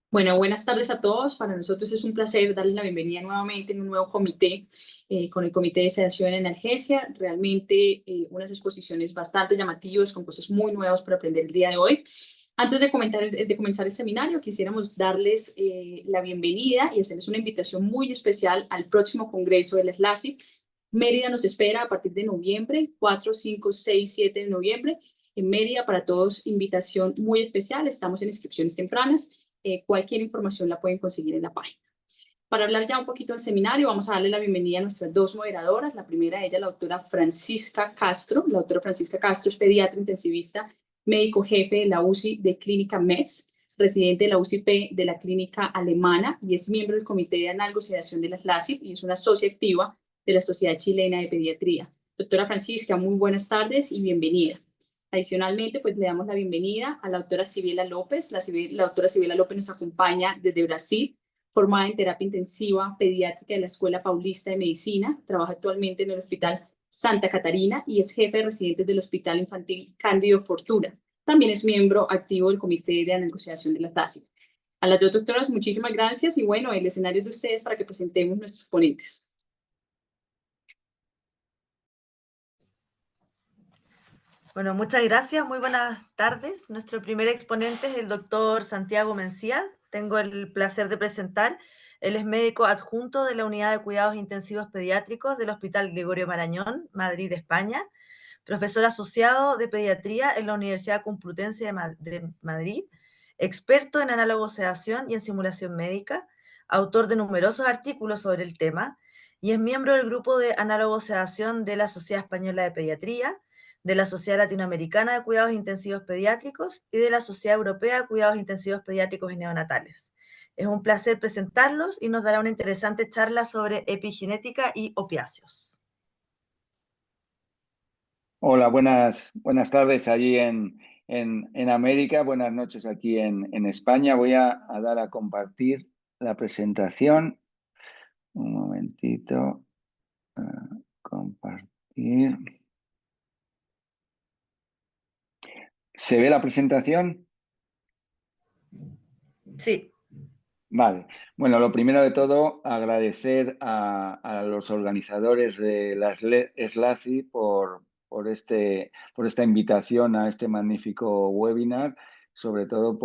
Bueno, buenas tardes a todos. Para nosotros es un placer darles la bienvenida nuevamente en un nuevo comité, con el Comité de Sedación en Analgesia. Realmente unas exposiciones bastante llamativas, con cosas muy nuevas para aprender el día de hoy. Antes de comenzar el seminario, quisiéramos darles la bienvenida y hacerles una invitación muy especial al próximo congreso del SLACI. Mérida nos espera a partir de noviembre, 4, 5, 6, 7 de noviembre. En Mérida, para todos, invitación muy especial. Estamos en inscripciones tempranas. Cualquier información la pueden conseguir en la página. Para hablar ya un poquito del seminario, vamos a darle la bienvenida a nuestras dos moderadoras. La primera de ellas, la doctora Francisca Castro. La doctora Francisca Castro es pediatra intensivista, médico jefe de la UCI de Clínica Metz, residente de la UCP de la Clínica Alemana y es miembro del Comité de Analgosedación de la SLACI y es una socia activa de la Sociedad Chilena de Pediatría. Doctora Francisca, muy buenas tardes y bienvenida. Adicionalmente, pues le damos la bienvenida a la doctora Sibiela López. La doctora Sibiela López nos acompaña desde Brasil, formada en terapia intensiva pediátrica de la Escuela Paulista de Medicina. Trabaja actualmente en el Hospital Santa Catarina y es jefe de residentes del Hospital Infantil Cándido Fortuna. También es miembro activo del Comité de Negociación de la TASI. A las dos doctoras, muchísimas gracias y bueno, el escenario es de ustedes para que presentemos nuestros ponentes. Bueno, muchas gracias, muy buenas tardes. Nuestro primer exponente es el doctor Santiago Mencía. Tengo el placer de presentar. Él es médico adjunto de la Unidad de Cuidados Intensivos Pediátricos del Hospital Gregorio Marañón, Madrid, España, profesor asociado de pediatría en la Universidad Complutense de Madrid, experto en analogosedación y en simulación médica, autor de numerosos artículos sobre el tema y es miembro del grupo de analogosedación de la Sociedad Española de Pediatría, de la Sociedad Latinoamericana de Cuidados Intensivos Pediátricos y de la Sociedad Europea de Cuidados Intensivos Pediátricos y Neonatales. Es un placer presentarlos y nos dará una interesante charla sobre epigenética y opiáceos. Hola, buenas tardes allí en América, buenas noches aquí en España. Voy a dar a compartir la presentación. Un momentito. Compartir. ¿Se ve la presentación? Sí. Vale. Bueno, lo primero de todo, agradecer a los organizadores de la SLACI por esta invitación a este magnífico webinar, sobre todo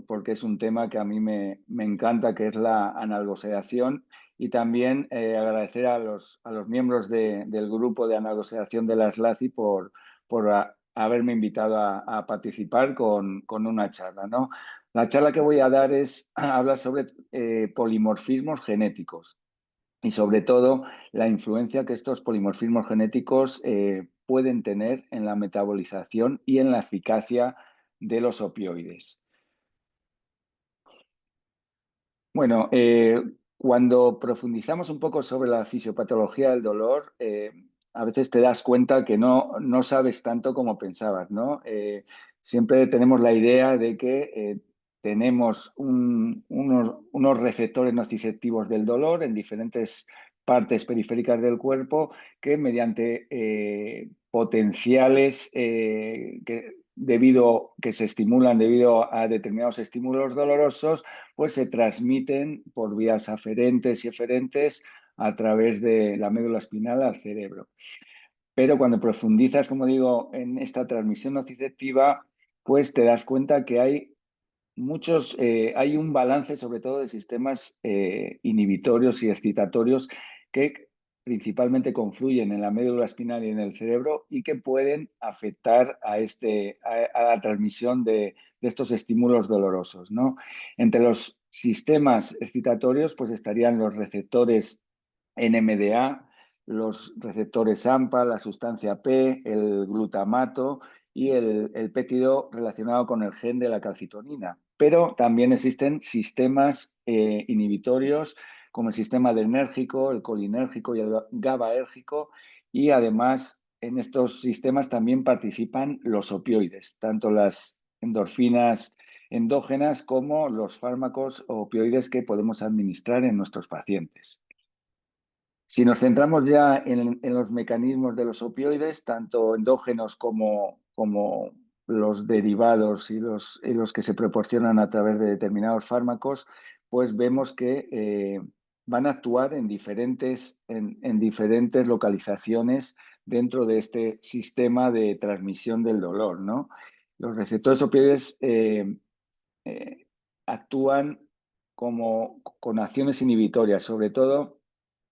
porque es un tema que a mí me encanta, que es la analgosedación, y también agradecer a los miembros del grupo de analgosedación de la SLACI por haberme invitado a participar con una charla, ¿no? La charla que voy a dar habla sobre polimorfismos genéticos y sobre todo la influencia que estos polimorfismos genéticos pueden tener en la metabolización y en la eficacia de los opioides. Bueno, cuando profundizamos un poco sobre la fisiopatología del dolor, a veces te das cuenta que no sabes tanto como pensabas, ¿no? Siempre tenemos la idea de que tenemos unos receptores nociceptivos del dolor en diferentes partes periféricas del cuerpo que mediante potenciales que se estimulan debido a determinados estímulos dolorosos, pues se transmiten por vías aferentes y eferentes a través de la médula espinal al cerebro. Pero cuando profundizas, como digo, en esta transmisión nociceptiva, pues te das cuenta que hay hay un balance sobre todo de sistemas inhibitorios y excitatorios que principalmente confluyen en la médula espinal y en el cerebro y que pueden afectar a la transmisión de estos estímulos dolorosos, ¿no? Entre los sistemas excitatorios pues estarían los receptores NMDA, los receptores AMPA, la sustancia P, el glutamato y el péptido relacionado con el gen de la calcitonina. Pero también existen sistemas inhibitorios como el sistema adrenérgico, el colinérgico y el GABAérgico, y además en estos sistemas también participan los opioides, tanto las endorfinas endógenas como los fármacos opioides que podemos administrar en nuestros pacientes. Si nos centramos ya en los mecanismos de los opioides, tanto endógenos como los derivados y los que se proporcionan a través de determinados fármacos, pues vemos que van a actuar en diferentes localizaciones dentro de este sistema de transmisión del dolor, ¿no? Los receptores opioides actúan con acciones inhibitorias, sobre todo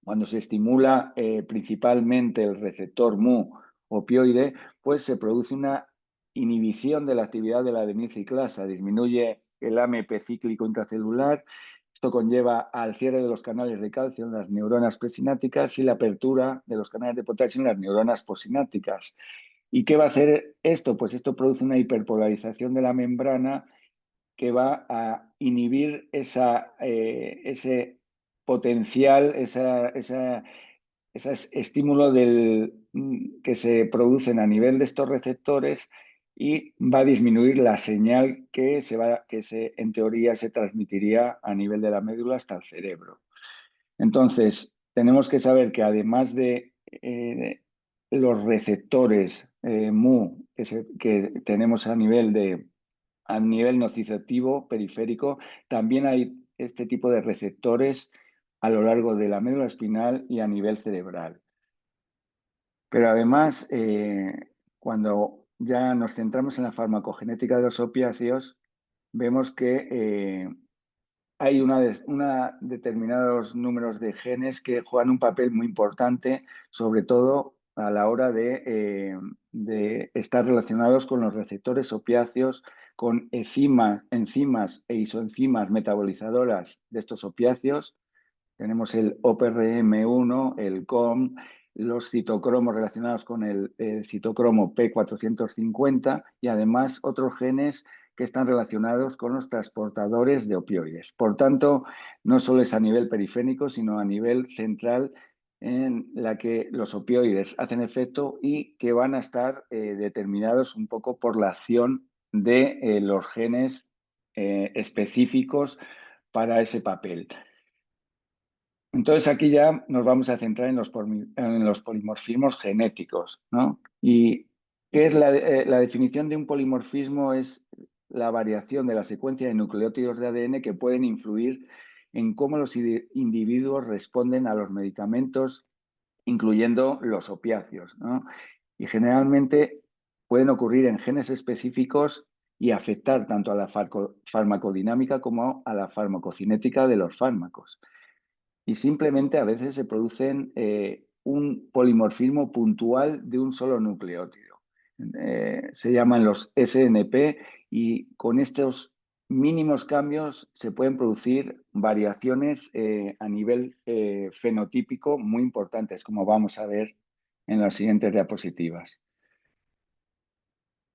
cuando se estimula principalmente el receptor mu opioide, pues se produce una inhibición de la actividad de la adeniciclasa, disminuye el AMP cíclico intracelular. Esto conlleva al cierre de los canales de calcio en las neuronas presinápticas y la apertura de los canales de potasio en las neuronas postsinápticas. ¿Y qué va a hacer esto? Pues esto produce una hiperpolarización de la membrana que va a inhibir ese potencial, ese estímulo que se producen a nivel de estos receptores, y va a disminuir la señal que en teoría se transmitiría a nivel de la médula hasta el cerebro. Entonces, tenemos que saber que además de los receptores mu que tenemos a nivel nociceptivo periférico, también hay este tipo de receptores a lo largo de la médula espinal y a nivel cerebral. Pero además, cuando ya nos centramos en la farmacogenética de los opiáceos, vemos que hay determinados números de genes que juegan un papel muy importante, sobre todo a la hora de estar relacionados con los receptores opiáceos, con enzimas e isoenzimas metabolizadoras de estos opiáceos. Tenemos el OPRM1, el COM, los citocromos relacionados con el citocromo P450 y además otros genes que están relacionados con los transportadores de opioides. Por tanto, no solo es a nivel periférico, sino a nivel central en la que los opioides hacen efecto y que van a estar determinados un poco por la acción de los genes específicos para ese papel. Entonces aquí ya nos vamos a centrar en los polimorfismos genéticos, ¿no? ¿Y qué es la definición de un polimorfismo? Es la variación de la secuencia de nucleótidos de ADN que pueden influir en cómo los individuos responden a los medicamentos, incluyendo los opiáceos, ¿no? Y generalmente pueden ocurrir en genes específicos y afectar tanto a la farmacodinámica como a la farmacocinética de los fármacos. Y simplemente a veces se producen un polimorfismo puntual de un solo nucleótido. Se llaman los SNP, y con estos mínimos cambios se pueden producir variaciones a nivel fenotípico muy importantes, como vamos a ver en las siguientes diapositivas.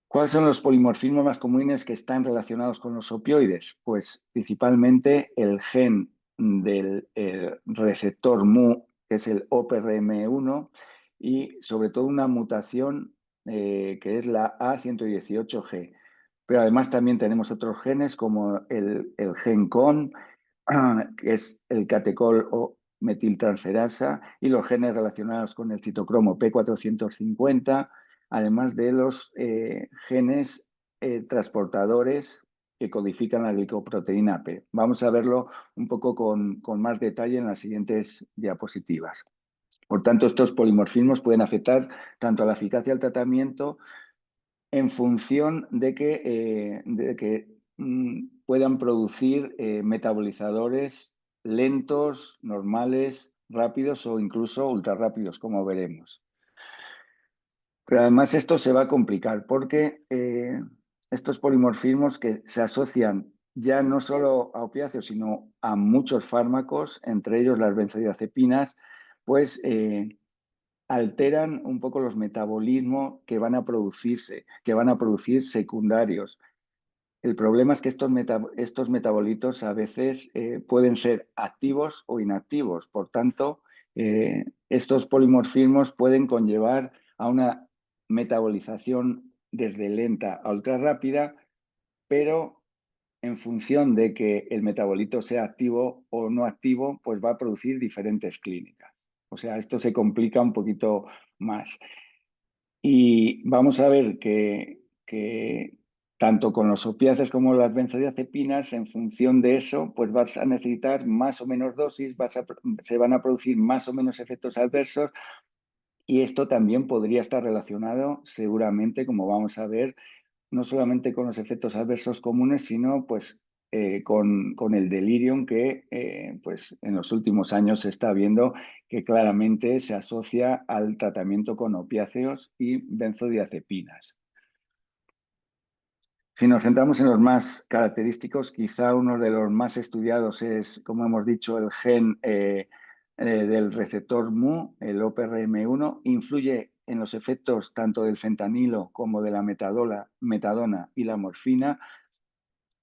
¿Cuáles son los polimorfismos más comunes que están relacionados con los opioides? Pues principalmente el gen del receptor mu, que es el OPRM1, y sobre todo una mutación que es la A118G. Pero además también tenemos otros genes como el gen CON, que es el catecol o metiltransferasa, y los genes relacionados con el citocromo P450, además de los genes transportadores que codifican la glicoproteína P. Vamos a verlo un poco con más detalle en las siguientes diapositivas. Por tanto, estos polimorfismos pueden afectar tanto a la eficacia del tratamiento en función de que puedan producir metabolizadores lentos, normales, rápidos o incluso ultrarrápidos, como veremos. Pero además esto se va a complicar porque estos polimorfismos que se asocian ya no solo a opiáceos, sino a muchos fármacos, entre ellos las benzodiazepinas, pues alteran un poco los metabolismos que van a producir secundarios. El problema es que estos metabolitos a veces pueden ser activos o inactivos. Por tanto, estos polimorfismos pueden conllevar a una metabolización desde lenta a ultra rápida, pero en función de que el metabolito sea activo o no activo, pues va a producir diferentes clínicas. O sea, esto se complica un poquito más. Y vamos a ver que que tanto con los opiáceos como las benzodiazepinas, en función de eso, pues vas a necesitar más o menos dosis, se van a producir más o menos efectos adversos, y esto también podría estar relacionado seguramente, como vamos a ver, no solamente con los efectos adversos comunes, sino pues con el delirium que pues en los últimos años se está viendo que claramente se asocia al tratamiento con opiáceos y benzodiazepinas. Si nos centramos en los más característicos, quizá uno de los más estudiados es, como hemos dicho, el gen del receptor mu, el OPRM1, influye en los efectos tanto del fentanilo como de la metadona y la morfina,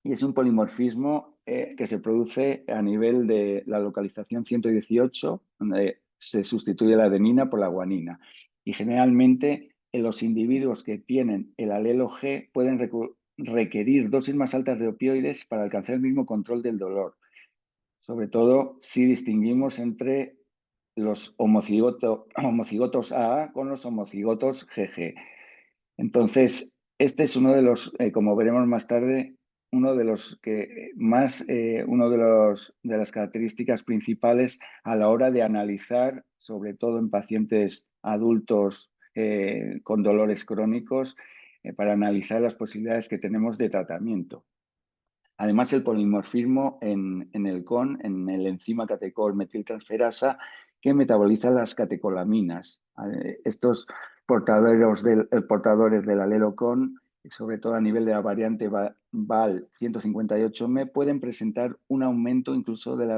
y es un polimorfismo que se produce a nivel de la localización 118, donde se sustituye la adenina por la guanina. Y generalmente en los individuos que tienen el alelo G pueden requerir dosis más altas de opioides para alcanzar el mismo control del dolor. Sobre todo si distinguimos entre los homocigotos AA con los homocigotos GG. Entonces, este es uno de los, como veremos más tarde, uno de los que más, de las características principales a la hora de analizar, sobre todo en pacientes adultos con dolores crónicos, para analizar las posibilidades que tenemos de tratamiento. Además, el polimorfismo en el CON, en el enzima catecol-metiltransferasa, que metaboliza las catecolaminas. Estos portadores del alelo CON, sobre todo a nivel de la variante VAL 158M, pueden presentar un aumento incluso de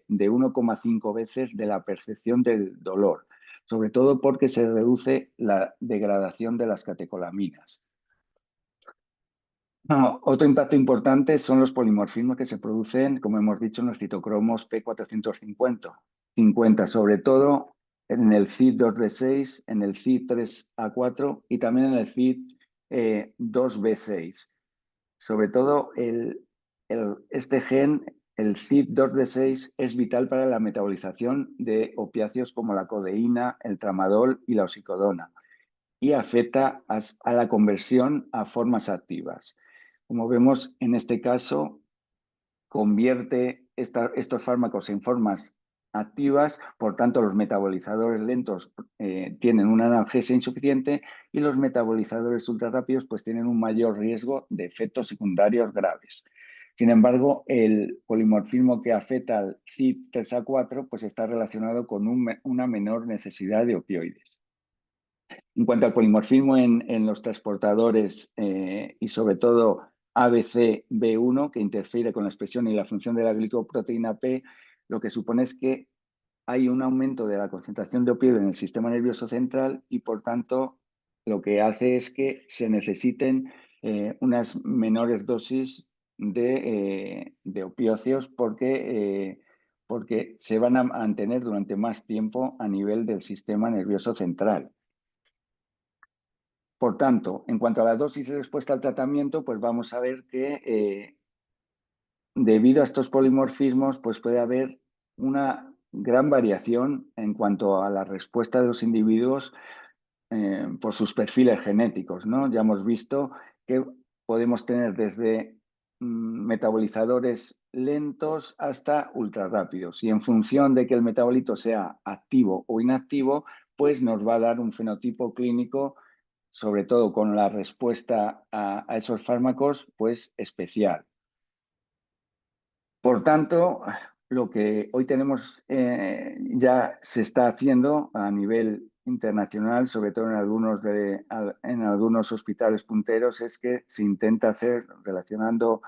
1,5 veces de la percepción del dolor, sobre todo porque se reduce la degradación de las catecolaminas. Otro impacto importante son los polimorfismos que se producen, como hemos dicho, en los citocromos P450, sobre todo en el CYP2D6, en el CYP3A4 y también en el CYP2B6. Sobre todo este gen, el CYP2D6, es vital para la metabolización de opiáceos como la codeína, el tramadol y la oxicodona, y afecta a la conversión a formas activas. Como vemos, en este caso, convierte estos fármacos en formas activas, por tanto, los metabolizadores lentos tienen una analgesia insuficiente y los metabolizadores ultrarrápidos pues, tienen un mayor riesgo de efectos secundarios graves. Sin embargo, el polimorfismo que afecta al CYP3A4 pues, está relacionado con una menor necesidad de opioides. En cuanto al polimorfismo en los transportadores y sobre todo ABCB1, que interfiere con la expresión y la función de la glicoproteína P, lo que supone es que hay un aumento de la concentración de opioides en el sistema nervioso central y, por tanto, lo que hace es que se necesiten unas menores dosis de opiáceos porque se van a mantener durante más tiempo a nivel del sistema nervioso central. Por tanto, en cuanto a la dosis de respuesta al tratamiento, pues vamos a ver que debido a estos polimorfismos, pues puede haber una gran variación en cuanto a la respuesta de los individuos por sus perfiles genéticos, ¿no? Ya hemos visto que podemos tener desde metabolizadores lentos hasta ultrarrápidos, y en función de que el metabolito sea activo o inactivo, pues nos va a dar un fenotipo clínico, sobre todo con la respuesta a esos fármacos, pues especial. Por tanto, lo que hoy tenemos ya se está haciendo a nivel internacional, sobre todo en algunos hospitales punteros, es que se intenta hacer, relacionando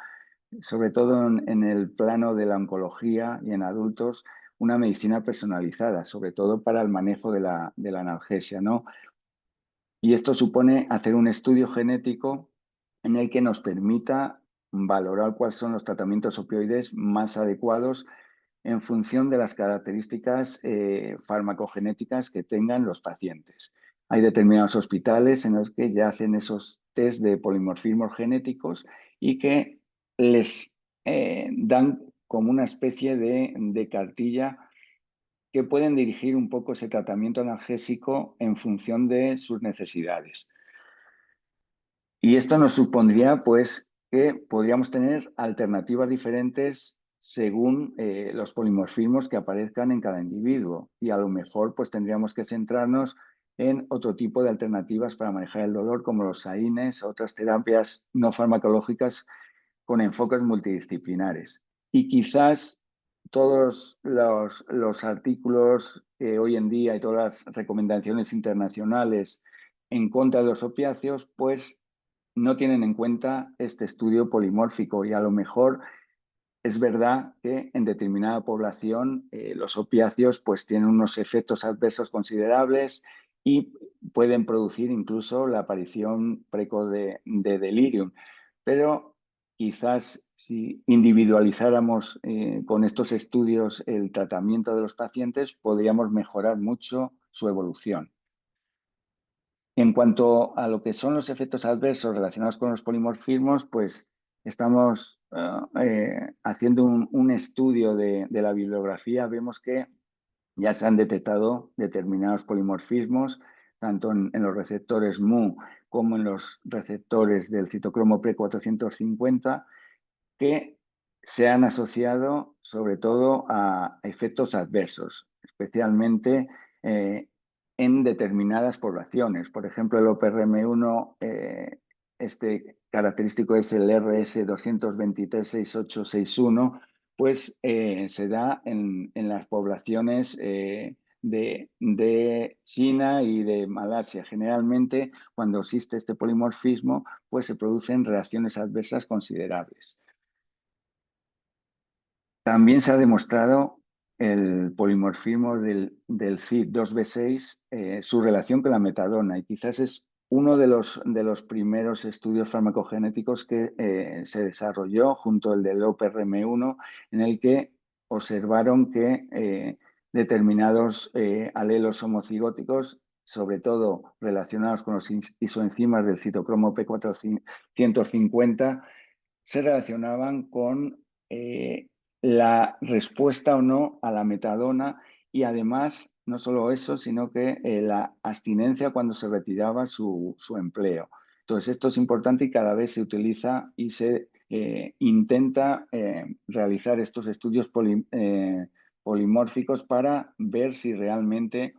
sobre todo en el plano de la oncología y en adultos, una medicina personalizada, sobre todo para el manejo de la analgesia, ¿no? Y esto supone hacer un estudio genético en el que nos permita valorar cuáles son los tratamientos opioides más adecuados en función de las características farmacogenéticas que tengan los pacientes. Hay determinados hospitales en los que ya hacen esos test de polimorfismos genéticos y que les dan como una especie de cartilla que pueden dirigir un poco ese tratamiento analgésico en función de sus necesidades. Y esto nos supondría, pues, que podríamos tener alternativas diferentes según los polimorfismos que aparezcan en cada individuo. Y a lo mejor, pues, tendríamos que centrarnos en otro tipo de alternativas para manejar el dolor, como los AINES, otras terapias no farmacológicas con enfoques multidisciplinares. Y quizás todos los artículos que hoy en día y todas las recomendaciones internacionales en contra de los opiáceos, pues no tienen en cuenta este estudio polimórfico y a lo mejor es verdad que en determinada población los opiáceos pues tienen unos efectos adversos considerables y pueden producir incluso la aparición precoz de delirium. Pero quizás si individualizáramos con estos estudios el tratamiento de los pacientes, podríamos mejorar mucho su evolución. En cuanto a lo que son los efectos adversos relacionados con los polimorfismos, pues estamos haciendo un estudio de la bibliografía. Vemos que ya se han detectado determinados polimorfismos, tanto en los receptores Mu como en los receptores del citocromo P450, que se han asociado sobre todo a efectos adversos, especialmente en determinadas poblaciones. Por ejemplo, el OPRM1, este característico es el RS223-6861, pues se da en las poblaciones de China y de Malasia. Generalmente, cuando existe este polimorfismo, pues se producen reacciones adversas considerables. También se ha demostrado el polimorfismo del CYP2B6, su relación con la metadona, y quizás es uno de los primeros estudios farmacogenéticos que se desarrolló junto al del OPRM1, en el que observaron que determinados alelos homocigóticos, sobre todo relacionados con los isoenzimas del citocromo P450, se relacionaban con la respuesta o no a la metadona y además no solo eso, sino que la abstinencia cuando se retiraba su empleo. Entonces esto es importante y cada vez se utiliza y se intenta realizar estos estudios polimórficos para ver si realmente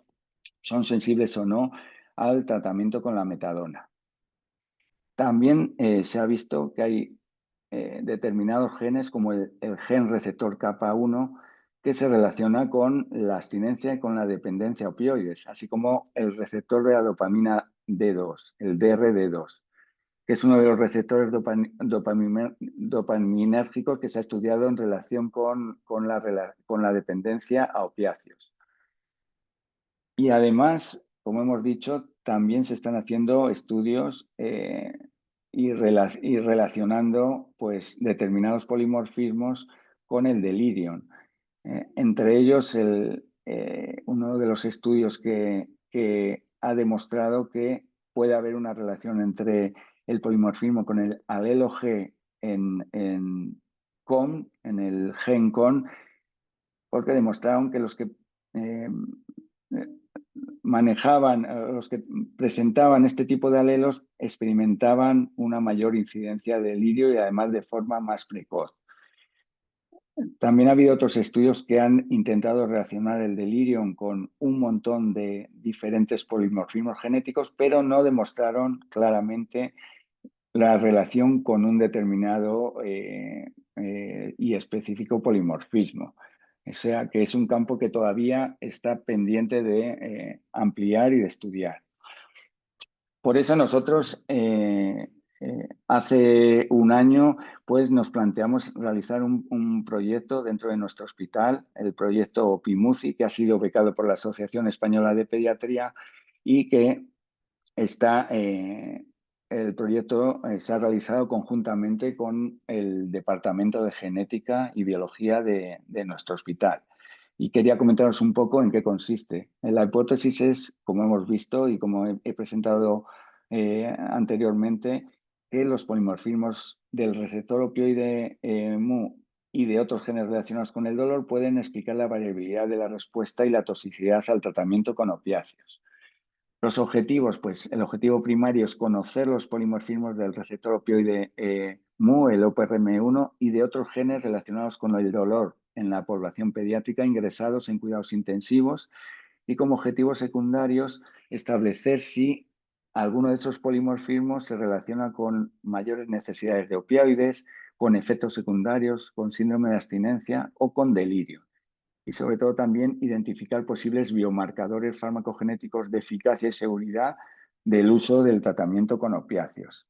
son sensibles o no al tratamiento con la metadona. También se ha visto que hay determinados genes, como el gen receptor kappa1, que se relaciona con la abstinencia y con la dependencia a opioides, así como el receptor de la dopamina D2, el DRD2, que es uno de los receptores dopaminérgicos que se ha estudiado en relación con la dependencia a opiáceos. Y además, como hemos dicho, también se están haciendo estudios y relacionando pues, determinados polimorfismos con el delirium. Entre ellos, uno de los estudios que ha demostrado que puede haber una relación entre el polimorfismo con el alelo G en CON, en el gen CON, porque demostraron que los que manejaban, los que presentaban este tipo de alelos experimentaban una mayor incidencia de delirio y además de forma más precoz. También ha habido otros estudios que han intentado relacionar el delirium con un montón de diferentes polimorfismos genéticos, pero no demostraron claramente la relación con un determinado y específico polimorfismo. O sea que es un campo que todavía está pendiente de ampliar y de estudiar. Por eso nosotros hace un año pues, nos planteamos realizar un proyecto dentro de nuestro hospital, el proyecto PIMUCI, que ha sido becado por la Asociación Española de Pediatría y que el proyecto se ha realizado conjuntamente con el Departamento de Genética y Biología de nuestro hospital. Y quería comentaros un poco en qué consiste. La hipótesis es, como hemos visto y como he presentado anteriormente, que los polimorfismos del receptor opioide Mu y de otros genes relacionados con el dolor pueden explicar la variabilidad de la respuesta y la toxicidad al tratamiento con opiáceos. Los objetivos, pues el objetivo primario es conocer los polimorfismos del receptor opioide MU, el OPRM1, y de otros genes relacionados con el dolor en la población pediátrica ingresados en cuidados intensivos, y como objetivos secundarios establecer si alguno de esos polimorfismos se relaciona con mayores necesidades de opioides, con efectos secundarios, con síndrome de abstinencia o con delirio. Y sobre todo también identificar posibles biomarcadores farmacogenéticos de eficacia y seguridad del uso del tratamiento con opiáceos.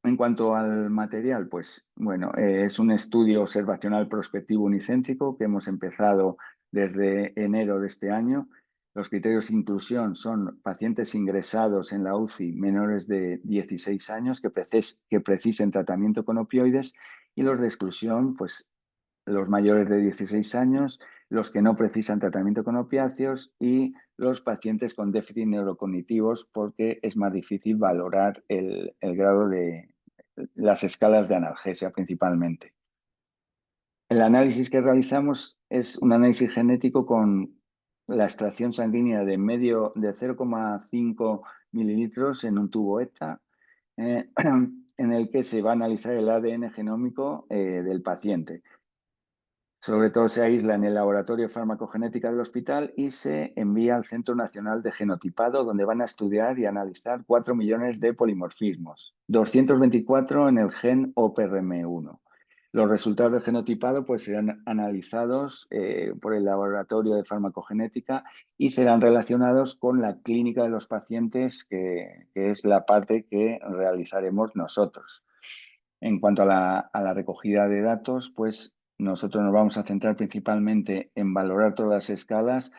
En cuanto al material, pues bueno, es un estudio observacional prospectivo unicéntrico que hemos empezado desde enero de este año. Los criterios de inclusión son pacientes ingresados en la UCI menores de 16 años que precisen tratamiento con opioides, y los de exclusión, pues los mayores de 16 años, los que no precisan tratamiento con opiáceos y los pacientes con déficit neurocognitivos, porque es más difícil valorar el grado de las escalas de analgesia principalmente. El análisis que realizamos es un análisis genético con la extracción sanguínea de 0,5 mililitros en un tubo ETA, en el que se va a analizar el ADN genómico del paciente. Sobre todo se aísla en el laboratorio de farmacogenética del hospital y se envía al Centro Nacional de Genotipado, donde van a estudiar y analizar 4 millones de polimorfismos, 224 en el gen OPRM1. Los resultados del genotipado pues, serán analizados por el laboratorio de farmacogenética y serán relacionados con la clínica de los pacientes, que es la parte que realizaremos nosotros. En cuanto a la recogida de datos, pues nosotros nos vamos a centrar principalmente en valorar todas las escalas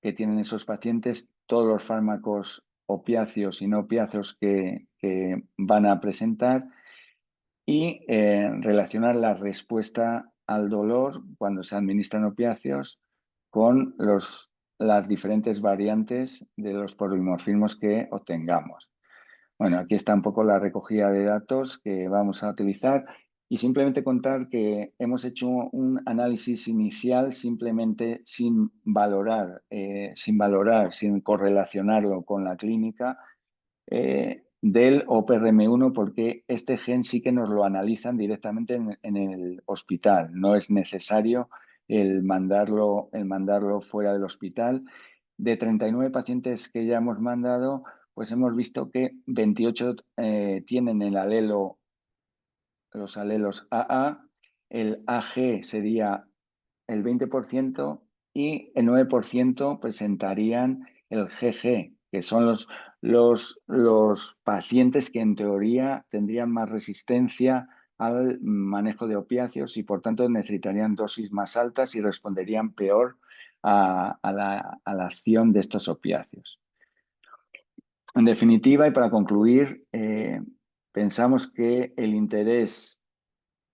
que tienen esos pacientes, todos los fármacos opiáceos y no opiáceos que van a presentar, y relacionar la respuesta al dolor cuando se administran opiáceos con las diferentes variantes de los polimorfismos que obtengamos. Bueno, aquí está un poco la recogida de datos que vamos a utilizar, y simplemente contar que hemos hecho un análisis inicial simplemente sin valorar, sin correlacionarlo con la clínica del OPRM1, porque este gen sí que nos lo analizan directamente en el hospital. No es necesario el mandarlo fuera del hospital. De 39 pacientes que ya hemos mandado, pues hemos visto que 28 tienen los alelos AA, el AG sería el 20% y el 9% presentarían el GG, que son los pacientes que en teoría tendrían más resistencia al manejo de opiáceos y por tanto necesitarían dosis más altas y responderían peor a la acción de estos opiáceos. En definitiva, y para concluir, pensamos que el interés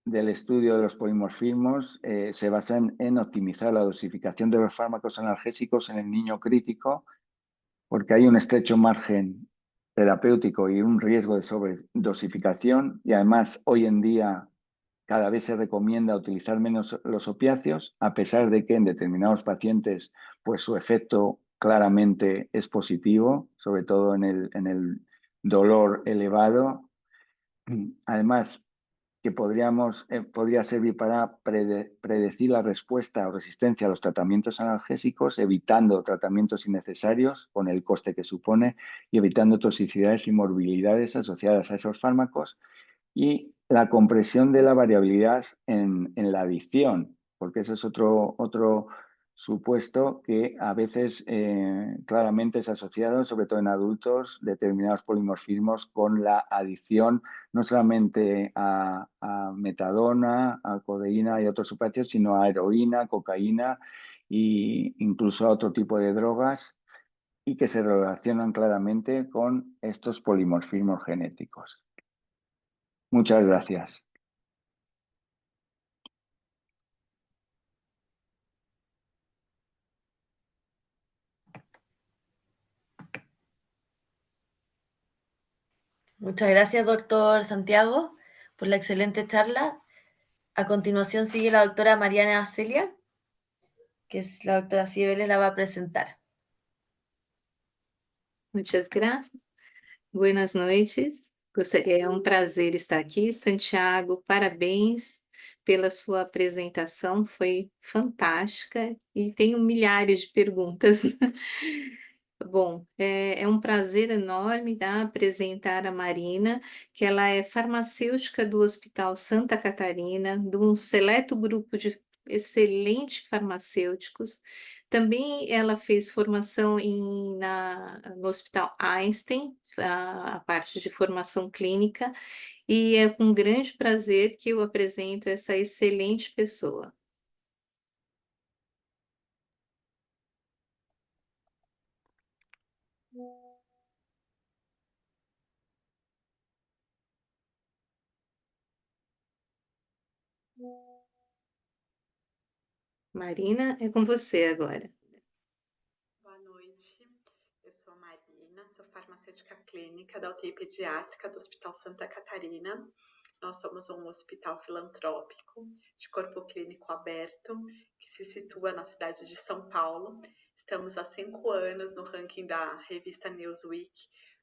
del estudio de los polimorfismos se basa en optimizar la dosificación de los fármacos analgésicos en el niño crítico, porque hay un estrecho margen terapéutico y un riesgo de sobredosificación, y además hoy en día cada vez se recomienda utilizar menos los opiáceos, a pesar de que en determinados pacientes pues su efecto claramente es positivo, sobre todo en el dolor elevado. Además, que podría servir para predecir la respuesta o resistencia a los tratamientos analgésicos, evitando tratamientos innecesarios con el coste que supone y evitando toxicidades y morbilidades asociadas a esos fármacos, y la compresión de la variabilidad en la adicción, porque ese es otro supuesto que a veces claramente es asociado, sobre todo en adultos, determinados polimorfismos con la adicción no solamente a metadona, a codeína y otros opiáceos, sino a heroína, cocaína e incluso a otro tipo de drogas, y que se relacionan claramente con estos polimorfismos genéticos. Muchas gracias. Muchas gracias, doctor Santiago, por la excelente charla. A continuación sigue la doctora Mariana Celia, que es la doctora Cibeles, la va a presentar. Muchas gracias. Buenas noites. É um prazer estar aqui. Santiago, parabéns pela sua apresentação, foi fantástica e tenho milhares de perguntas. Bom, é um prazer enorme, tá, apresentar a Marina, que ela é farmacêutica do Hospital Santa Catarina, de um seleto grupo de excelentes farmacêuticos. Também ela fez formação no Hospital Einstein, a parte de formação clínica, e é com grande prazer que eu apresento essa excelente pessoa. Marina, é com você agora. Boa noite, eu sou a Marina, sou farmacêutica clínica da UTI pediátrica do Hospital Santa Catarina. Nós somos um hospital filantrópico de corpo clínico aberto que se situa na cidade de São Paulo. Estamos há 5 anos no ranking da revista Newsweek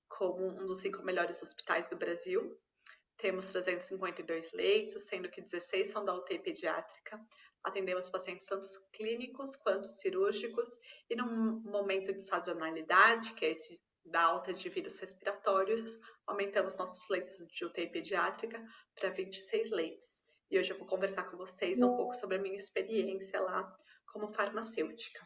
como um dos 5 melhores hospitais do Brasil. Temos 352 leitos, sendo que 16 são da UTI pediátrica. Atendemos pacientes tanto clínicos quanto cirúrgicos e num momento de sazonalidade, que é esse da alta de vírus respiratórios, aumentamos nossos leitos de UTI pediátrica para 26 leitos. E hoje eu vou conversar com vocês um pouco sobre a minha experiência lá como farmacêutica.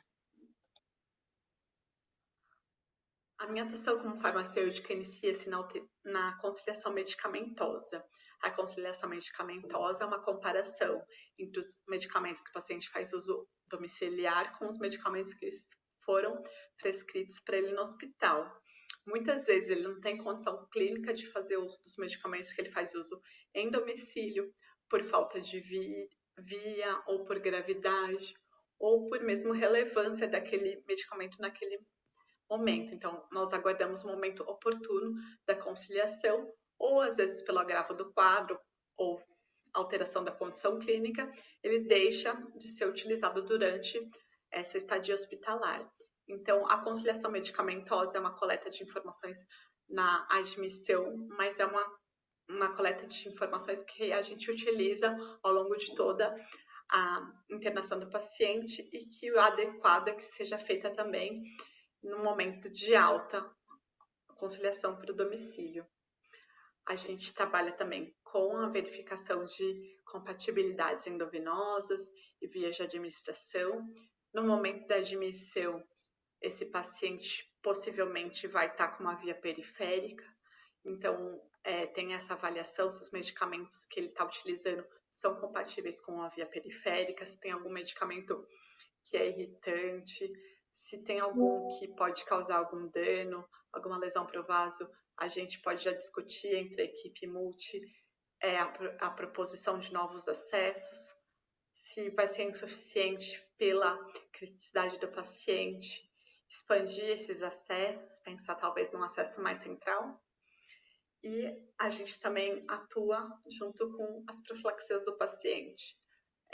A minha atuação como farmacêutica inicia-se na conciliação medicamentosa. A conciliação medicamentosa é uma comparação entre os medicamentos que o paciente faz uso domiciliar com os medicamentos que foram prescritos para ele no hospital. Muitas vezes ele não tem condição clínica de fazer uso dos medicamentos que ele faz uso em domicílio, por falta de via ou por gravidade, ou por mesmo relevância daquele medicamento naquele momento. Então, nós aguardamos o momento oportuno da conciliação, ou às vezes pelo agravo do quadro, ou alteração da condição clínica, ele deixa de ser utilizado durante essa estadia hospitalar. Então, a conciliação medicamentosa é uma coleta de informações na admissão, mas é uma coleta de informações que a gente utiliza ao longo de toda a internação do paciente e que o adequado é que seja feita também no momento de alta, conciliação para o domicílio. A gente trabalha também com a verificação de compatibilidades endovenosas e vias de administração. No momento da admissão, esse paciente possivelmente vai estar com uma via periférica, então tem essa avaliação se os medicamentos que ele está utilizando são compatíveis com a via periférica, se tem algum medicamento que é irritante, se tem algum que pode causar algum dano, alguma lesão para o vaso, a gente pode já discutir entre a equipe multi a proposição de novos acessos, se vai ser insuficiente pela criticidade do paciente, expandir esses acessos, pensar talvez num acesso mais central. E a gente também atua junto com as profilaxias do paciente.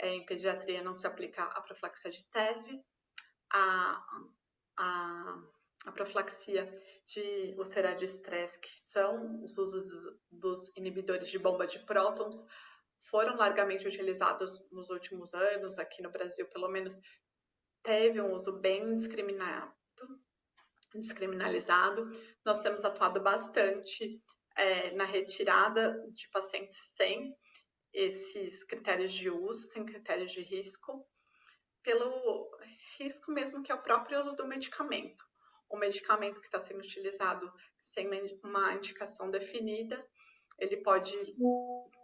Em pediatria não se aplica a profilaxia de TEV, a profilaxia de ulcerar de estresse, que são os usos dos inibidores de bomba de prótons, foram largamente utilizados nos últimos anos, aqui no Brasil pelo menos teve um uso bem descriminalizado. Nós temos atuado bastante na retirada de pacientes sem esses critérios de uso, sem critérios de risco, pelo risco mesmo que é o próprio uso do medicamento. O medicamento que está sendo utilizado sem uma indicação definida, ele pode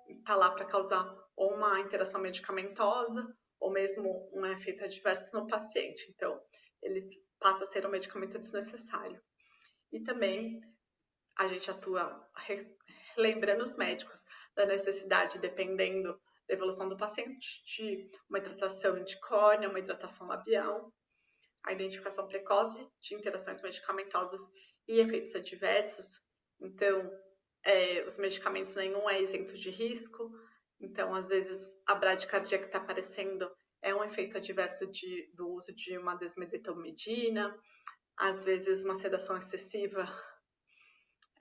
estar lá para causar ou uma interação medicamentosa ou mesmo um efeito adverso no paciente. Então, ele passa a ser um medicamento desnecessário. E também a gente atua lembrando os médicos da necessidade, dependendo da evolução do paciente, de uma hidratação de córnea, uma hidratação labial, a identificação precoce de interações medicamentosas e efeitos adversos. Então, os medicamentos nenhum é isento de risco. Então, às vezes, a bradicardia que está aparecendo é um efeito adverso do uso de uma desmedetomidina. Às vezes, uma sedação excessiva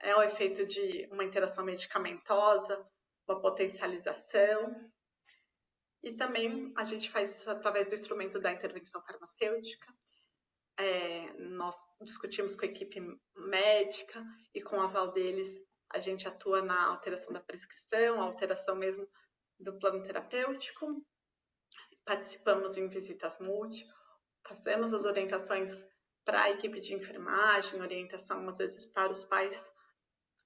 é o efeito de uma interação medicamentosa, uma potencialização. E também a gente faz isso através do instrumento da intervenção farmacêutica. Nós discutimos com a equipe médica e com o aval deles, a gente atua na alteração da prescrição, alteração mesmo do plano terapêutico. Participamos em visitas múltiplas, fazemos as orientações para a equipe de enfermagem, orientação às vezes para os pais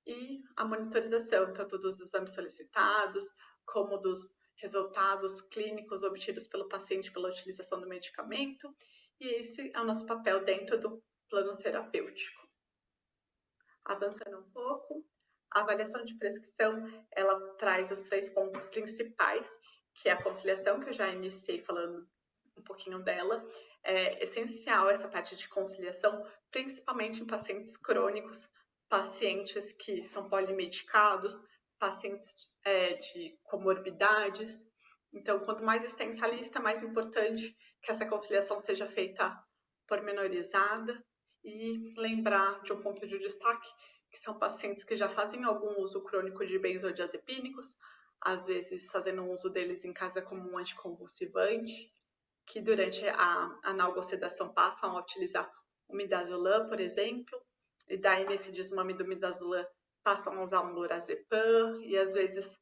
e a monitorização, tanto dos exames solicitados, como dos resultados clínicos obtidos pelo paciente pela utilização do medicamento, e esse é o nosso papel dentro do plano terapêutico. Avançando um pouco, a avaliação de prescrição, ela traz os 3 pontos principais, que é a conciliação, que eu já iniciei falando um pouquinho dela. É essencial essa parte de conciliação, principalmente em pacientes crônicos, pacientes que são polimedicados, pacientes de comorbidades. Então, quanto mais extensa a lista, mais importante que essa conciliação seja feita pormenorizada, e lembrar de um ponto de destaque, que são pacientes que já fazem algum uso crônico de benzodiazepínicos, às vezes fazendo uso deles em casa como um anticonvulsivante, que durante a analgosedação passam a utilizar o midazolam, por exemplo, e daí nesse desmame do midazolam passam a usar um lorazepam, e às vezes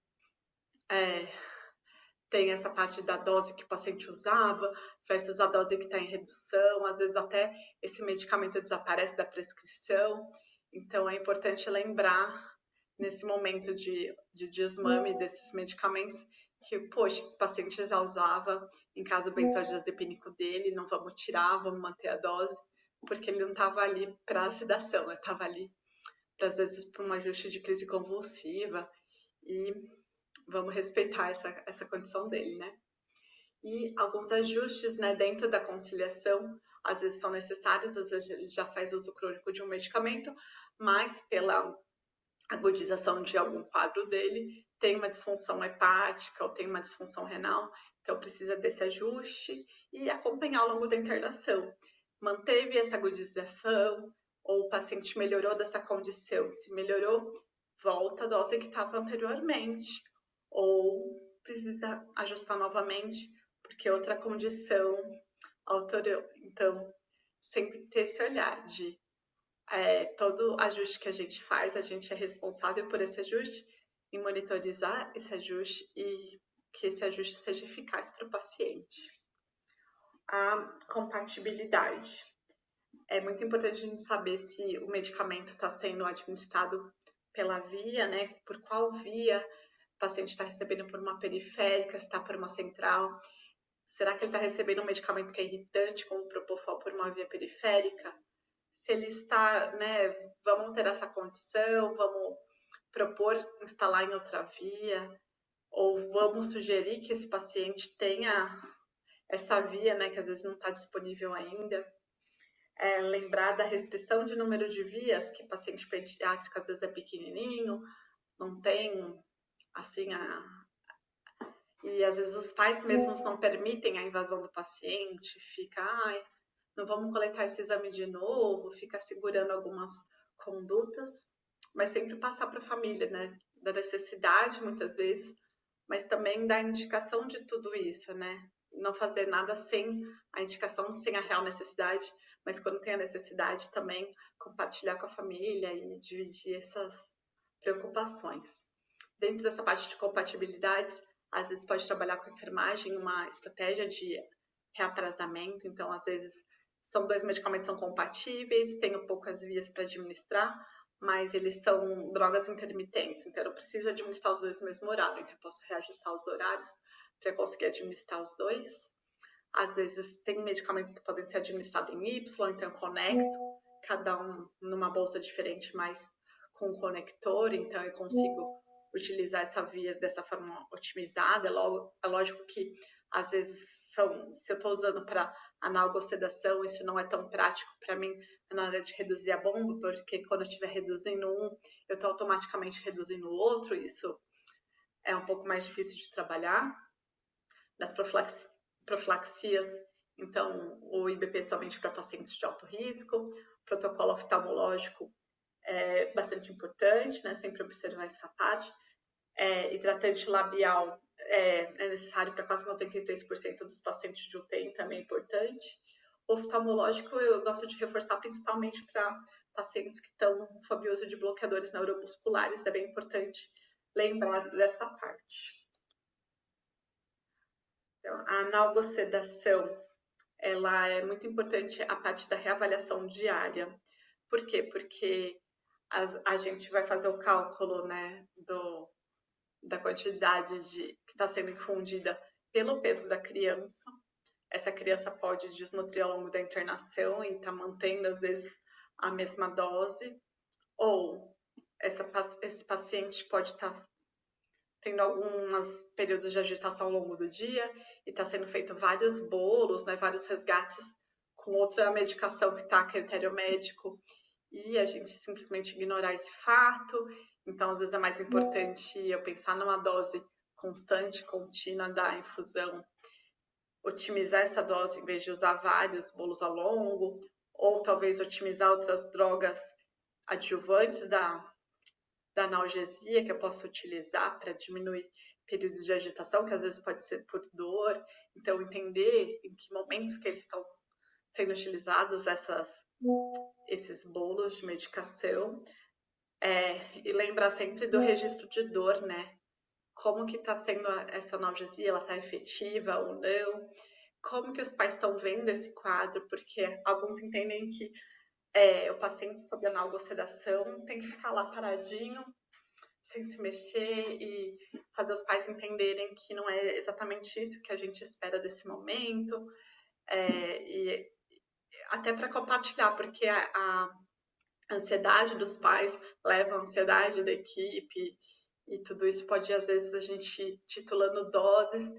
tem essa parte da dose que o paciente usava versus a dose que está em redução, às vezes até esse medicamento desaparece da prescrição, então é importante lembrar nesse momento de desmame desses medicamentos que, poxa, esse paciente já usava em caso do benzodiazepínico dele, não vamos tirar, vamos manter a dose, porque ele não estava ali para a sedação, ele estava ali, às vezes, para um ajuste de crise convulsiva, e vamos respeitar essa condição dele, né? E alguns ajustes, né, dentro da conciliação, às vezes são necessários, às vezes ele já faz uso crônico de um medicamento, mas pela agudização de algum quadro dele, tem uma disfunção hepática ou tem uma disfunção renal, então precisa desse ajuste e acompanhar ao longo da internação. Manteve essa agudização ou o paciente melhorou dessa condição? Se melhorou, volta a dose que estava anteriormente ou precisa ajustar novamente porque outra condição alterou. Então, sempre ter esse olhar de todo ajuste que a gente faz, a gente é responsável por esse ajuste e monitorizar esse ajuste e que esse ajuste seja eficaz para o paciente. A compatibilidade. É muito importante a gente saber se o medicamento está sendo administrado pela via, né? Por qual via o paciente está recebendo, por uma periférica, se está por uma central. Será que ele está recebendo um medicamento que é irritante, como o Propofol, por uma via periférica? Se ele está, né, vamos ter essa condição, vamos propor instalar em outra via, ou vamos sugerir que esse paciente tenha essa via, né, que às vezes não está disponível ainda. Lembrar da restrição de número de vias, que paciente pediátrico às vezes é pequenininho, não tem, assim, e às vezes os pais mesmos não permitem a invasão do paciente, fica, não vamos coletar esse exame de novo, fica segurando algumas condutas, mas sempre passar para a família, né? Da necessidade, muitas vezes, mas também da indicação de tudo isso, né? Não fazer nada sem a indicação, sem a real necessidade, mas quando tem a necessidade também compartilhar com a família e dividir essas preocupações. Dentro dessa parte de compatibilidade, às vezes pode trabalhar com a enfermagem uma estratégia de reatrasamento, então às vezes são 2 medicamentos que são compatíveis, tenho poucas vias para administrar, mas eles são drogas intermitentes, então eu não preciso administrar os 2 no mesmo horário, então eu posso reajustar os horários para conseguir administrar os 2. Às vezes tem medicamentos que podem ser administrados em Y, então eu conecto, cada um numa bolsa diferente, mas com um conector, então eu consigo utilizar essa via dessa forma otimizada. É lógico que às vezes se eu estou usando para analgosedação, isso não é tão prático para mim na hora de reduzir a bomba, porque quando eu estiver reduzindo um, eu estou automaticamente reduzindo o outro, isso é um pouco mais difícil de trabalhar. Nas profilaxias, Então, o IBP somente para pacientes de alto risco, protocolo oftalmológico é bastante importante, né? Sempre observar essa parte. Hidratante labial é necessário para quase 93% dos pacientes de UTI, também é importante. Oftalmológico eu gosto de reforçar principalmente para pacientes que estão sob uso de bloqueadores neuromusculares, é bem importante lembrar dessa parte. Então, a analgosedação, ela é muito importante a parte da reavaliação diária. Por quê? Porque a gente vai fazer o cálculo, né, da quantidade que está sendo infundida pelo peso da criança. Essa criança pode desnutrir ao longo da internação e está mantendo, às vezes, a mesma dose, ou esse paciente pode estar tendo alguns períodos de agitação ao longo do dia e está sendo feito vários bolos, né, vários resgates com outra medicação que está a critério médico e a gente simplesmente ignorar esse fato. Então, às vezes é mais importante eu pensar numa dose constante, contínua da infusão, otimizar essa dose em vez de usar vários bolos ao longo, ou talvez otimizar outras drogas adjuvantes da analgesia que eu posso utilizar para diminuir períodos de agitação, que às vezes pode ser por dor. Então, entender em que momentos que eles estão sendo utilizados esses bolos de medicação. E lembrar sempre do registro de dor, né? Como que está sendo essa analgesia, ela está efetiva ou não? Como que os pais estão vendo esse quadro? Porque alguns entendem que o paciente sob analgosedação tem que ficar lá paradinho, sem se mexer e fazer os pais entenderem que não é exatamente isso que a gente espera desse momento. E até para compartilhar, porque a ansiedade dos pais leva à ansiedade da equipe e tudo isso pode, às vezes, a gente titulando doses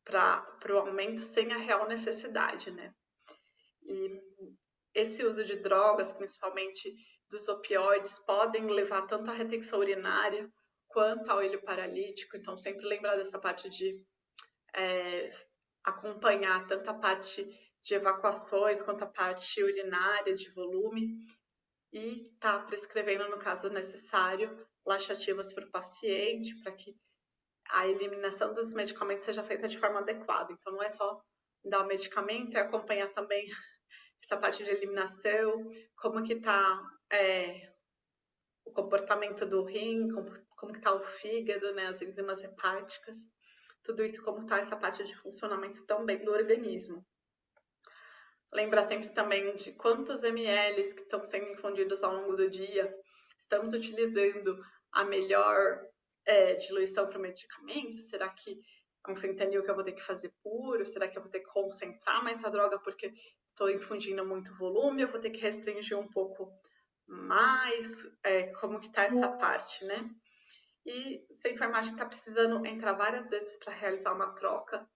para o aumento sem a real necessidade, né? E esse uso de drogas, principalmente dos opioides, podem levar tanto à retenção urinária quanto ao ilho paralítico. Então, sempre lembrar dessa parte de acompanhar tanto a parte de evacuações quanto a parte urinária de volume e tá prescrevendo, no caso necessário, laxativas para o paciente, para que a eliminação dos medicamentos seja feita de forma adequada. Então, não é só dar o medicamento, é acompanhar também essa parte de eliminação, como que está o comportamento do rim, como que está o fígado, né, as enzimas hepáticas, tudo isso, como está essa parte de funcionamento também do organismo. Lembrar sempre também de quantos ml que estão sendo infundidos ao longo do dia. Estamos utilizando a melhor diluição para o medicamento? Será que é um fentanil que eu vou ter que fazer puro? Será que eu vou ter que concentrar mais a droga porque estou infundindo muito volume? Eu vou ter que restringir um pouco mais? Como que está essa parte, né? E se a enfermagem está precisando entrar várias vezes para realizar uma troca,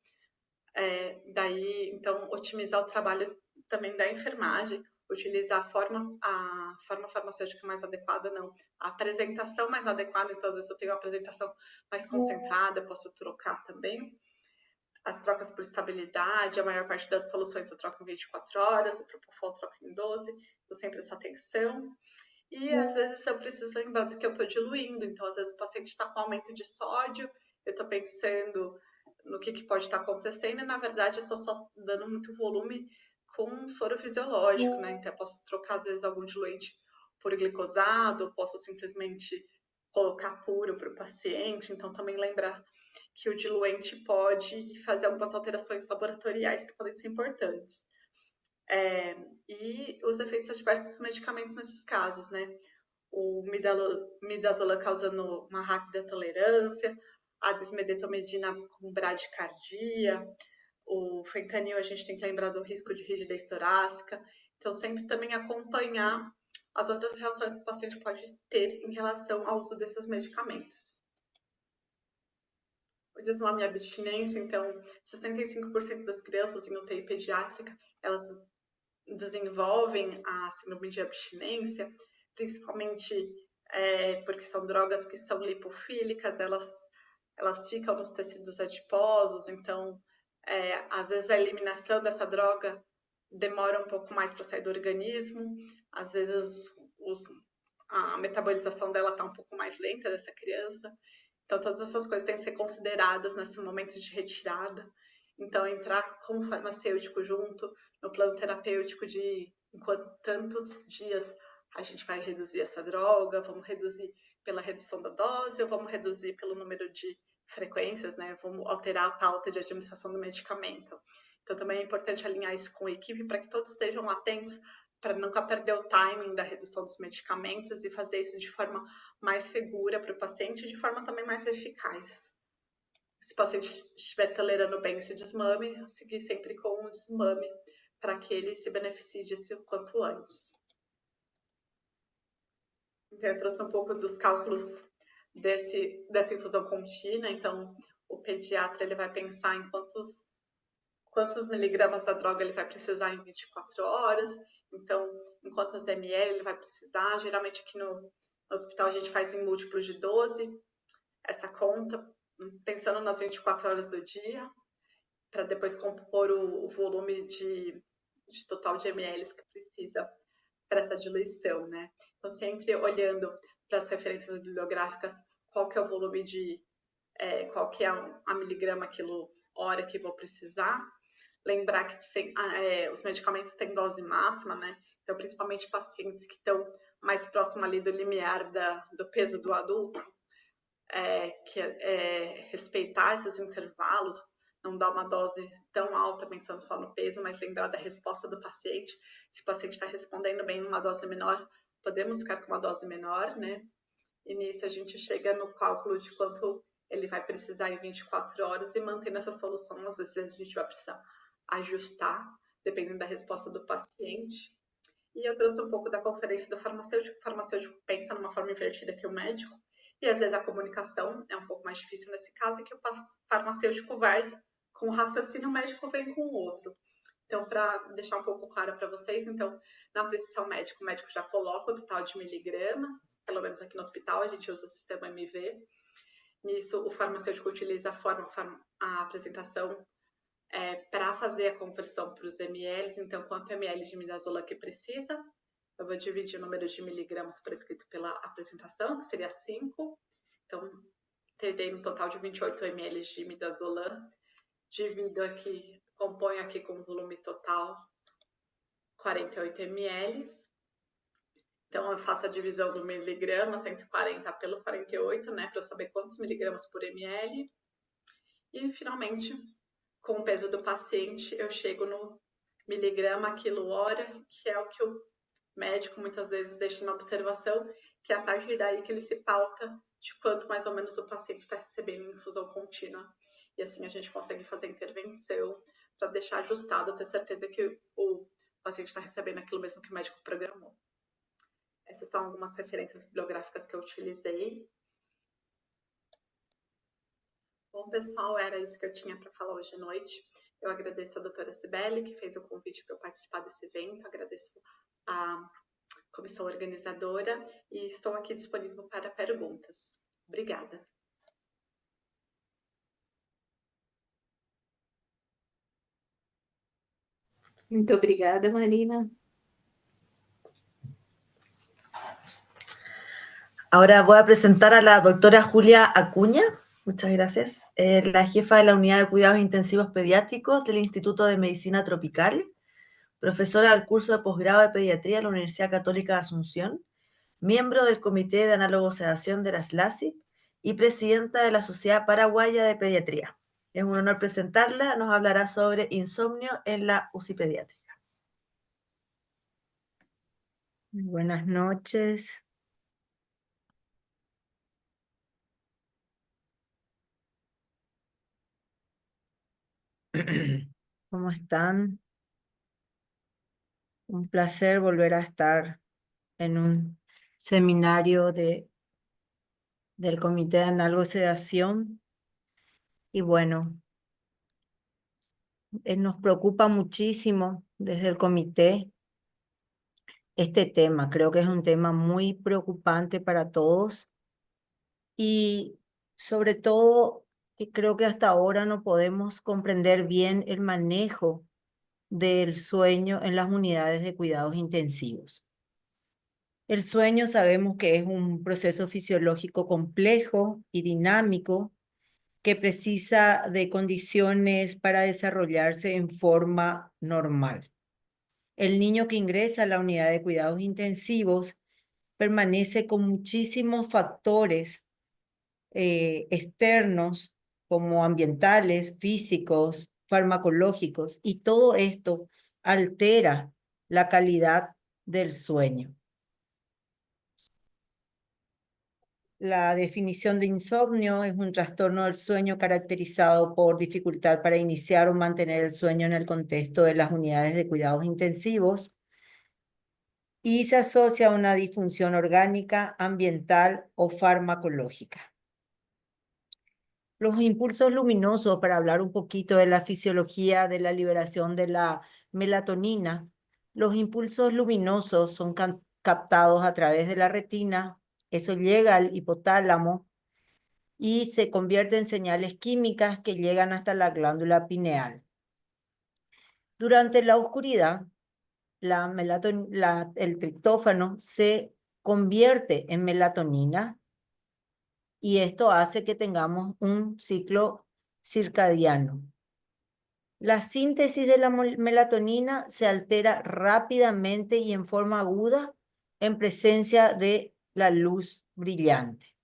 daí, então, otimizar o trabalho também da enfermagem, utilizar a forma farmacêutica mais adequada, não, a apresentação mais adequada. Então, às vezes eu tenho uma apresentação mais concentrada, eu posso trocar também. As trocas por estabilidade, a maior parte das soluções eu troco em 24 horas, o Propofol eu troco em 12, eu sempre essa atenção. E às vezes eu preciso lembrar do que eu estou diluindo, então às vezes o paciente está com aumento de sódio, eu estou pensando no que pode estar acontecendo e na verdade eu estou só dando muito volume com soro fisiológico, né? Então eu posso trocar às vezes algum diluente por glicosado, ou posso simplesmente colocar puro para o paciente, então também lembrar que o diluente pode fazer algumas alterações laboratoriais que podem ser importantes. E os efeitos adversos dos medicamentos nesses casos, né? O midazolam causando uma rápida tolerância, a desmedetomidina com bradicardia, o fentanil a gente tem que lembrar do risco de rigidez torácica. Então, sempre também acompanhar as outras reações que o paciente pode ter em relação ao uso desses medicamentos. O desmame e abstinência, então, 65% das crianças em UTI pediátrica, elas desenvolvem a síndrome de abstinência, principalmente porque são drogas que são lipofílicas, elas ficam nos tecidos adiposos, então Às vezes a eliminação dessa droga demora um pouco mais para sair do organismo, às vezes a metabolização dela está um pouco mais lenta dessa criança. Então, todas essas coisas têm que ser consideradas nesse momento de retirada. Então, entrar como farmacêutico junto no plano terapêutico de enquanto tantos dias a gente vai reduzir essa droga, vamos reduzir pela redução da dose ou vamos reduzir pelo número de frequências, né? Vamos alterar a pauta de administração do medicamento. Então, também é importante alinhar isso com a equipe para que todos estejam atentos para nunca perder o timing da redução dos medicamentos e fazer isso de forma mais segura para o paciente e de forma também mais eficaz. Se o paciente estiver tolerando bem esse desmame, seguir sempre com o desmame para que ele se beneficie disso o quanto antes. Então, eu trouxe um pouco dos cálculos dessa infusão contínua. Então, o pediatra ele vai pensar em quantos miligramas da droga ele vai precisar em 24 horas, então, em quantos ml ele vai precisar. Geralmente, aqui no hospital, a gente faz em múltiplos de 12, essa conta, pensando nas 24 horas do dia, para depois compor o volume de total de ml que precisa para essa diluição, né? Então, sempre olhando para as referências bibliográficas, qual que é o volume qual que é a miligrama quilo hora que vou precisar. Lembrar que os medicamentos têm dose máxima, né? Então, principalmente pacientes que estão mais próximos ali do limiar do peso do adulto, respeitar esses intervalos, não dar uma dose tão alta pensando só no peso, mas lembrar da resposta do paciente. Se o paciente está respondendo bem numa dose menor, podemos ficar com uma dose menor, né? E nisso a gente chega no cálculo de quanto ele vai precisar em 24 horas e mantendo essa solução, às vezes a gente vai precisar ajustar, dependendo da resposta do paciente. E eu trouxe um pouco da conferência do farmacêutico. O farmacêutico pensa numa forma invertida que o médico, e às vezes a comunicação é um pouco mais difícil nesse caso, que o farmacêutico vai com um raciocínio, o médico vem com o outro. Então, para deixar um pouco claro para vocês, então, na prescrição médica, o médico já coloca o total de miligramas, pelo menos aqui no hospital a gente usa o sistema MV. Nisso, o farmacêutico utiliza a apresentação para fazer a conversão para os ml. Então, quanto ml de midazolam que precisa, eu vou dividir o número de miligramas prescrito pela apresentação, que seria 5. Então, terei um total de 28 ml de midazolam. Divido aqui, componho aqui com o volume total 48 ml. Então, eu faço a divisão do miligrama, 140 pelo 48, né, para eu saber quantos miligramas por ml. E, finalmente, com o peso do paciente, eu chego no miligrama quilo hora, que é o que o médico muitas vezes deixa na observação, que é a partir daí que ele se pauta de quanto mais ou menos o paciente está recebendo em infusão contínua. E assim a gente consegue fazer a intervenção para deixar ajustado, ter certeza que o paciente está recebendo aquilo mesmo que o médico programou. Essas são algumas referências bibliográficas que eu utilizei. Bom, pessoal, era isso que eu tinha para falar hoje à noite. Eu agradeço a doutora Cibele, que fez o convite para eu participar desse evento, agradeço a comissão organizadora e estou aqui disponível para perguntas. Obrigada. Muito obrigada, Marina. Ahora voy a presentar a la doctora Julia Acuña, muchas gracias, la jefa de la Unidad de Cuidados Intensivos Pediátricos del Instituto de Medicina Tropical, profesora del curso de posgrado de Pediatría de la Universidad Católica de Asunción, miembro del Comité de Análogo Sedación de la SLASI y presidenta de la Sociedad Paraguaya de Pediatría. Es un honor presentarla, nos hablará sobre insomnio en la UCI pediátrica. Buenas noches. ¿Cómo están? Un placer volver a estar en un seminario del Comité de Análogo Sedación. Y bueno, nos preocupa muchísimo desde el comité este tema. Creo que es un tema muy preocupante para todos y sobre todo que creo que hasta ahora no podemos comprender bien el manejo del sueño en las unidades de cuidados intensivos. El sueño sabemos que es un proceso fisiológico complejo y dinámico que precisa de condiciones para desarrollarse en forma normal. El niño que ingresa a la unidad de cuidados intensivos permanece con muchísimos factores externos como ambientales, físicos, farmacológicos, y todo esto altera la calidad del sueño. La definición de insomnio es un trastorno del sueño caracterizado por dificultad para iniciar o mantener el sueño en el contexto de las unidades de cuidados intensivos y se asocia a una disfunción orgánica, ambiental o farmacológica. Los impulsos luminosos, para hablar un poquito de la fisiología de la liberación de la melatonina, los impulsos luminosos son captados a través de la retina, eso llega al hipotálamo y se convierte en señales químicas que llegan hasta la glándula pineal. Durante la oscuridad, el triptófano se convierte en melatonina y esto hace que tengamos un ciclo circadiano. La síntesis de la melatonina se altera rápidamente y en forma aguda en presencia de la luz brillante.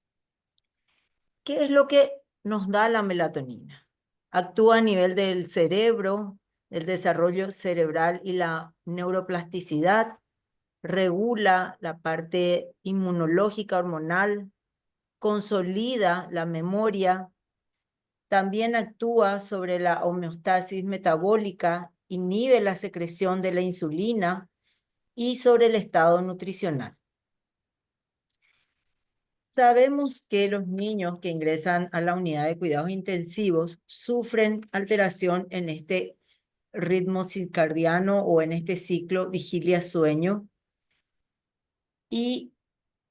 ¿Qué es lo que nos da la melatonina? Actúa a nivel del cerebro, el desarrollo cerebral y la neuroplasticidad, regula la parte inmunológica hormonal, consolida la memoria, también actúa sobre la homeostasis metabólica, inhibe la secreción de la insulina y sobre el estado nutricional. Sabemos que los niños que ingresan a la unidad de cuidados intensivos sufren alteración en este ritmo circadiano o en este ciclo vigilia-sueño y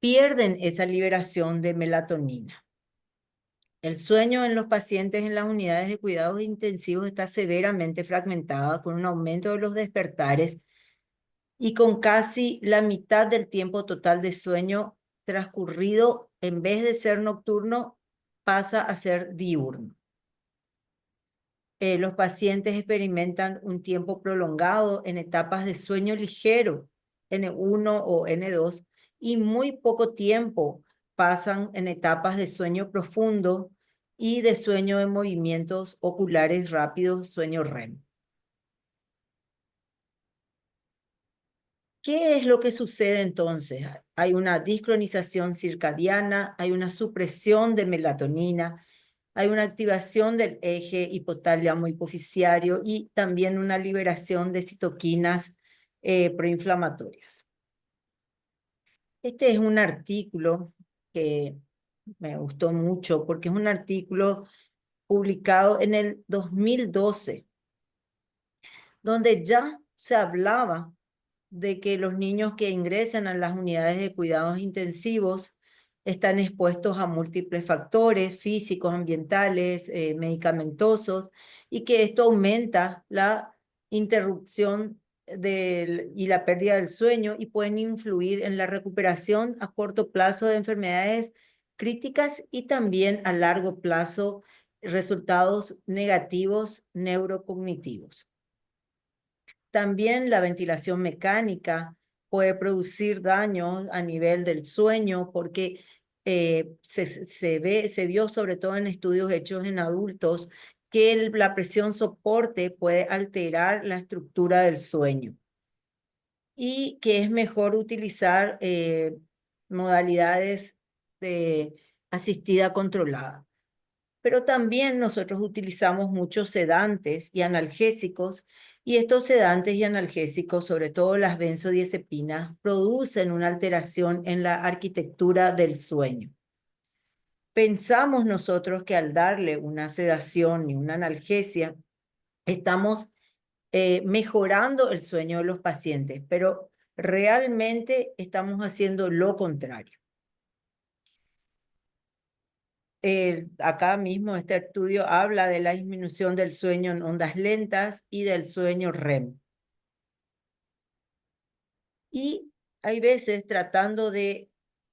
pierden esa liberación de melatonina. El sueño en los pacientes en las unidades de cuidados intensivos está severamente fragmentada con un aumento de los despertares y con casi la mitad del tiempo total de sueño transcurrido, en vez de ser nocturno, pasa a ser diurno. Los pacientes experimentan un tiempo prolongado en etapas de sueño ligero, N1 o N2, y muy poco tiempo pasan en etapas de sueño profundo y de sueño de movimientos oculares rápidos, sueño REM. ¿Qué es lo que sucede entonces? Hay una discronización circadiana, hay una supresión de melatonina, hay una activación del eje hipotálamo hipoficiario y también una liberación de citoquinas proinflamatorias. Este es un artículo que me gustó mucho porque es un artículo publicado en el 2012, donde ya se hablaba de que los niños que ingresan a las unidades de cuidados intensivos están expuestos a múltiples factores físicos, ambientales, medicamentosos, y que esto aumenta la interrupción y la pérdida del sueño y pueden influir en la recuperación a corto plazo de enfermedades críticas y también a largo plazo resultados negativos neurocognitivos. También la ventilación mecánica puede producir daños a nivel del sueño porque se vio sobre todo en estudios hechos en adultos que la presión soporte puede alterar la estructura del sueño y que es mejor utilizar modalidades de asistida controlada. Pero también nosotros utilizamos muchos sedantes y analgésicos, y estos sedantes y analgésicos, sobre todo las benzodiazepinas, producen una alteración en la arquitectura del sueño. Pensamos nosotros que al darle una sedación y una analgesia, estamos mejorando el sueño de los pacientes, pero realmente estamos haciendo lo contrario. acá mismo este estudio habla de la disminución del sueño en ondas lentas y del sueño REM. Y hay veces, tratando de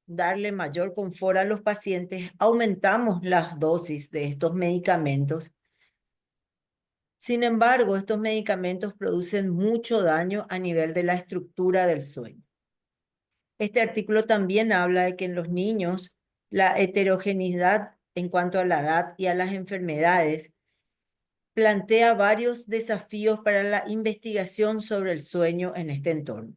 darle mayor confort a los pacientes, aumentamos las dosis de estos medicamentos. Sin embargo, estos medicamentos producen mucho daño a nivel de la estructura del sueño. Este artículo también habla de que en los niños la heterogeneidad en cuanto a la edad y a las enfermedades plantea varios desafíos para la investigación sobre el sueño en este entorno.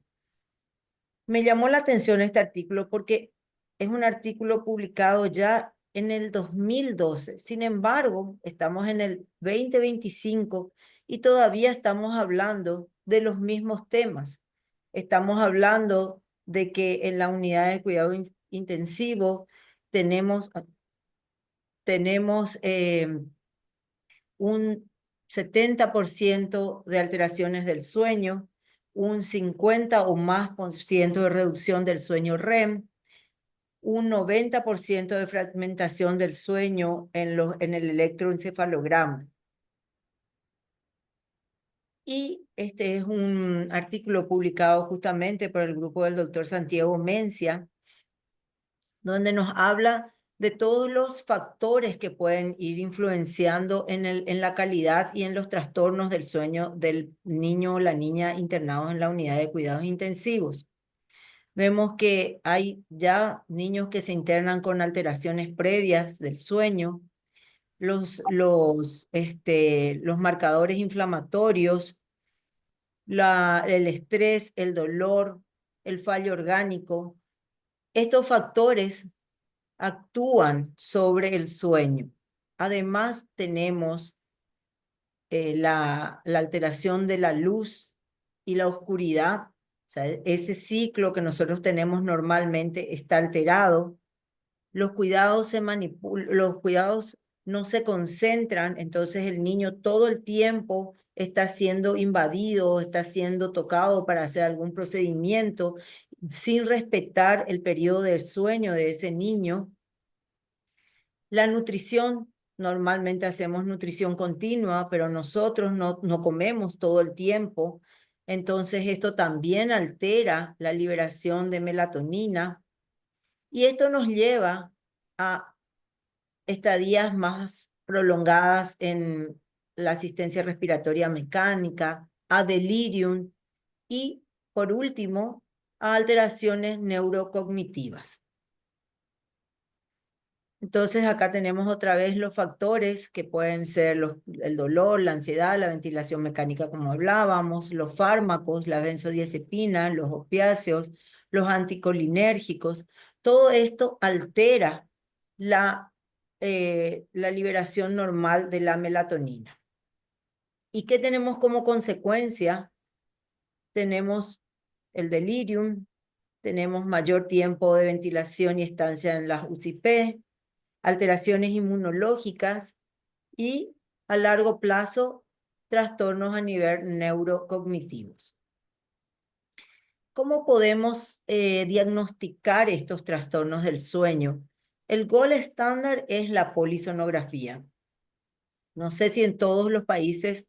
Me llamó la atención este artículo porque es un artículo publicado ya en el 2012. Sin embargo, estamos en el 2025 y todavía estamos hablando de los mismos temas. Estamos hablando de que en la unidad de cuidado intensivo tenemos un 70% de alteraciones del sueño, un 50 o más por ciento de reducción del sueño REM, un 90% de fragmentación del sueño en el electroencefalograma. Y este es un artículo publicado justamente por el grupo del doctor Santiago Mencia, donde nos habla de todos los factores que pueden ir influenciando en la calidad y en los trastornos del sueño del niño o la niña internados en la unidad de cuidados intensivos. Vemos que hay ya niños que se internan con alteraciones previas del sueño, los marcadores inflamatorios, el estrés, el dolor, el fallo orgánico. Estos factores actúan sobre el sueño. Además, tenemos la alteración de la luz y la oscuridad. O sea, ese ciclo que nosotros tenemos normalmente está alterado. Los cuidados los cuidados no se concentran, entonces el niño todo el tiempo está siendo invadido, está siendo tocado para hacer algún procedimiento sin respetar el periodo de sueño de ese niño. La nutrición, normalmente hacemos nutrición continua, pero nosotros no comemos todo el tiempo. Entonces esto también altera la liberación de melatonina y esto nos lleva a estadías más prolongadas en la asistencia respiratoria mecánica, a delirium y, por último, a alteraciones neurocognitivas. Entonces acá tenemos otra vez los factores que pueden ser el dolor, la ansiedad, la ventilación mecánica como hablábamos, los fármacos, las benzodiazepinas, los opiáceos, los anticolinérgicos. Todo esto altera la liberación normal de la melatonina. ¿Y qué tenemos como consecuencia? Tenemos el delirium, tenemos mayor tiempo de ventilación y estancia en las UCP, alteraciones inmunológicas y a largo plazo trastornos a nivel neurocognitivos. ¿Cómo podemos diagnosticar estos trastornos del sueño? El gold estándar es la polisonografía. No sé si en todos los países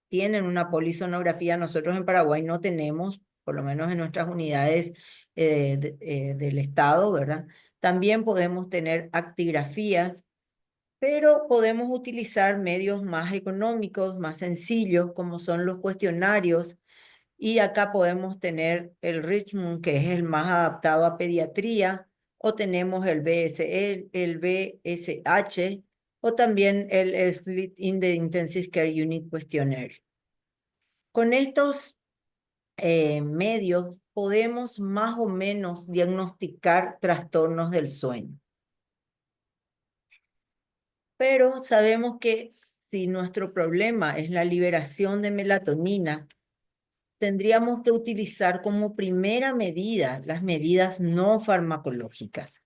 tienen una polisonografía. Nosotros en Paraguay no tenemos, por lo menos en nuestras unidades del Estado, ¿verdad? También podemos tener actigrafías, pero podemos utilizar medios más económicos, más sencillos, como son los cuestionarios. Y acá podemos tener el Richmond, que es el más adaptado a pediatría, o tenemos el BSL, el BSH, o también el Sleep in the Intensive Care Unit Questionnaire. Con estos medios podemos más o menos diagnosticar trastornos del sueño. Pero sabemos que si nuestro problema es la liberación de melatonina, tendríamos que utilizar como primera medida las medidas no farmacológicas.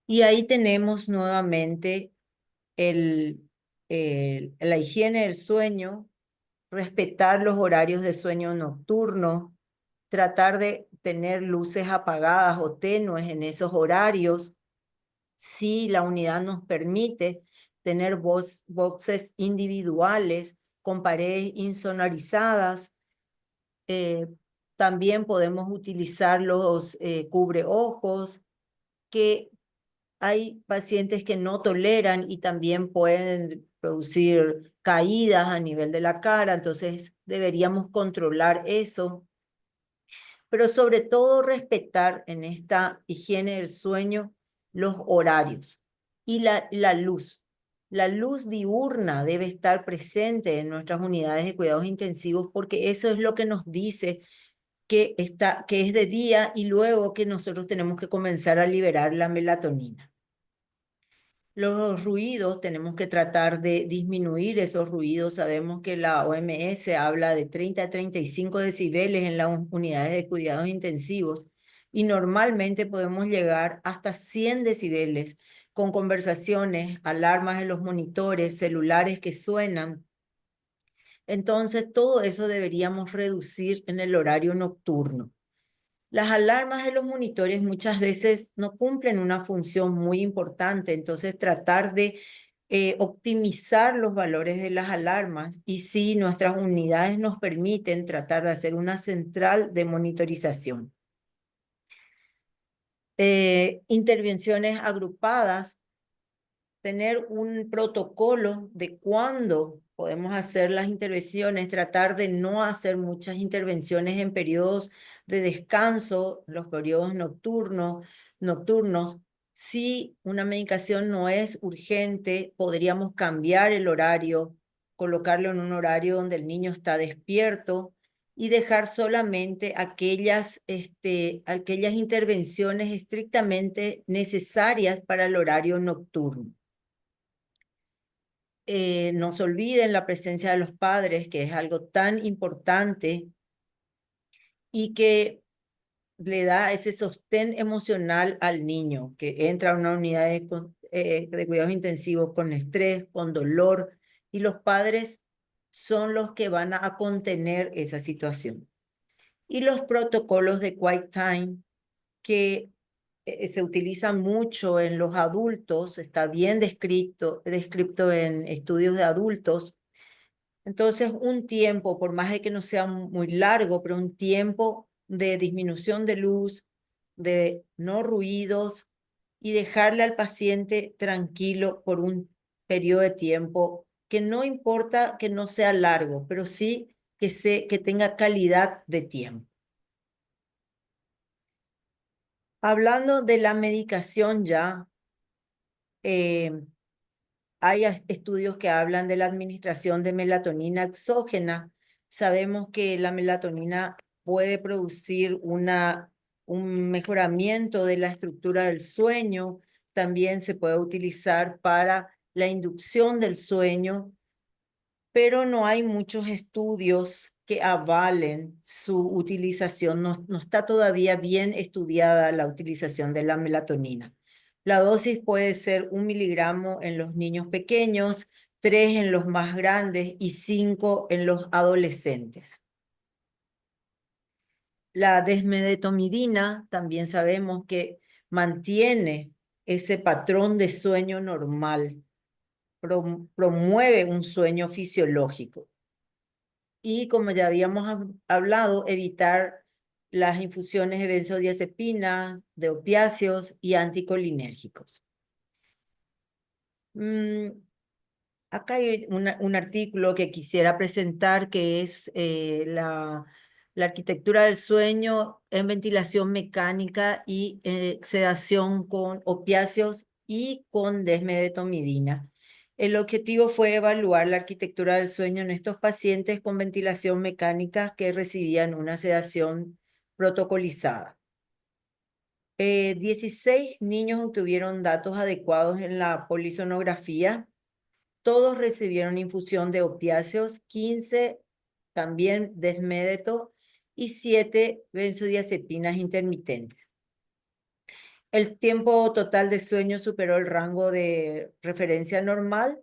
Y ahí tenemos nuevamente la higiene del sueño, respetar los horarios de sueño nocturno, tratar de tener luces apagadas o tenues en esos horarios, si la unidad nos permite tener boxes individuales con paredes insonorizadas. También podemos utilizar los cubreojos, que hay pacientes que no toleran y también pueden producir caídas a nivel de la cara, entonces deberíamos controlar eso. Pero sobre todo respetar en esta higiene del sueño los horarios y la luz. La luz diurna debe estar presente en nuestras unidades de cuidados intensivos porque eso es lo que nos dice que es de día y luego que nosotros tenemos que comenzar a liberar la melatonina. Los ruidos, tenemos que tratar de disminuir esos ruidos. Sabemos que la OMS habla de 30 a 35 decibeles en las unidades de cuidados intensivos y normalmente podemos llegar hasta 100 decibeles con conversaciones, alarmas en los monitores, celulares que suenan. Entonces, todo eso deberíamos reducir en el horario nocturno. Las alarmas de los monitores muchas veces no cumplen una función muy importante, entonces tratar de optimizar los valores de las alarmas y si nuestras unidades nos permiten tratar de hacer una central de monitorización. Intervenciones agrupadas, tener un protocolo de cuándo podemos hacer las intervenciones, tratar de no hacer muchas intervenciones en periodos de descanso, los periodos nocturnos. Si una medicación no es urgente, podríamos cambiar el horario, colocarlo en un horario donde el niño está despierto y dejar solamente aquellas intervenciones estrictamente necesarias para el horario nocturno. No se olviden la presencia de los padres, que es algo tan importante y que le da ese sostén emocional al niño que entra a una unidad de cuidados intensivos con estrés, con dolor, y los padres son los que van a contener esa situación. Y los protocolos de quiet time, que se utiliza mucho en los adultos, está bien descrito en estudios de adultos. Entonces, un tiempo, por más de que no sea muy largo, pero un tiempo de disminución de luz, de no ruidos y dejarle al paciente tranquilo por un periodo de tiempo que no importa que no sea largo, pero sí que tenga calidad de tiempo. Hablando de la medicación ya, hay estudios que hablan de la administración de melatonina exógena. Sabemos que la melatonina puede producir un mejoramiento de la estructura del sueño. También se puede utilizar para la inducción del sueño, pero no hay muchos estudios que avalen su utilización. No está todavía bien estudiada la utilización de la melatonina. La dosis puede ser 1 miligramo en los niños pequeños, 3 en los más grandes y 5 en los adolescentes. La desmedetomidina también sabemos que mantiene ese patrón de sueño normal, promueve un sueño fisiológico. Y como ya habíamos hablado, evitar las infusiones de benzodiazepina, de opiáceos y anticolinérgicos. Acá hay un artículo que quisiera presentar que es la arquitectura del sueño en ventilación mecánica y sedación con opiáceos y con desmedetomidina. El objetivo fue evaluar la arquitectura del sueño en estos pacientes con ventilación mecánica que recibían una sedación protocolizada. 16 niños obtuvieron datos adecuados en la polisonografía. Todos recibieron infusión de opiáceos, 15 también desmedeto y 7 benzodiazepinas intermitentes. El tiempo total de sueño superó el rango de referencia normal.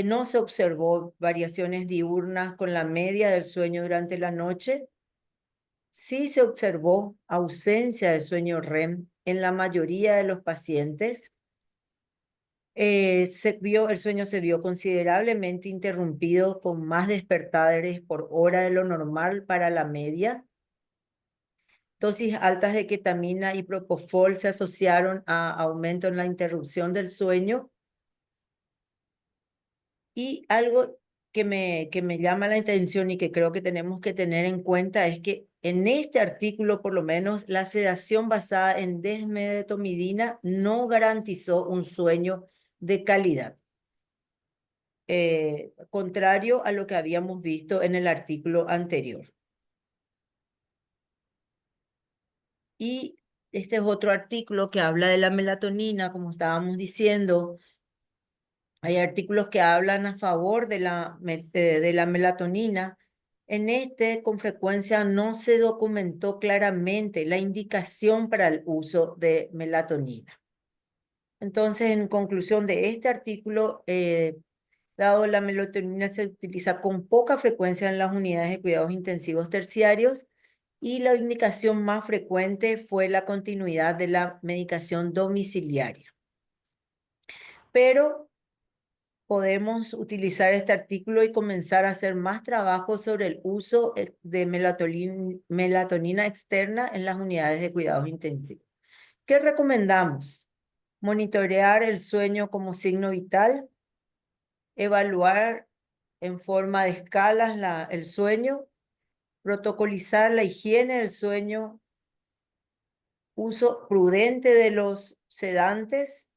No se observó variaciones diurnas con la media del sueño durante la noche. sí se observó ausencia de sueño REM en la mayoría de los pacientes. El sueño se vio considerablemente interrumpido con más despertares por hora de lo normal para la media. Dosis altas de ketamina y propofol se asociaron a aumento en la interrupción del sueño. Y algo que me llama la atención y que creo que tenemos que tener en cuenta es que en este artículo, por lo menos, la sedación basada en desmedetomidina no garantizó un sueño de calidad, contrario a lo que habíamos visto en el artículo anterior. Y este es otro artículo que habla de la melatonina, como estábamos diciendo. Hay artículos que hablan a favor de la melatonina. En este, con frecuencia, no se documentó claramente la indicación para el uso de melatonina. Entonces, en conclusión de este artículo, dado la melatonina se utiliza con poca frecuencia en las unidades de cuidados intensivos terciarios y la indicación más frecuente fue la continuidad de la medicación domiciliaria. Pero podemos utilizar este artículo y comenzar a hacer más trabajo sobre el uso de melatonina externa en las unidades de cuidados intensivos. ¿Qué recomendamos? Monitorear el sueño como signo vital, evaluar en forma de escalas el sueño, protocolizar la higiene del sueño, uso prudente de los sedantes,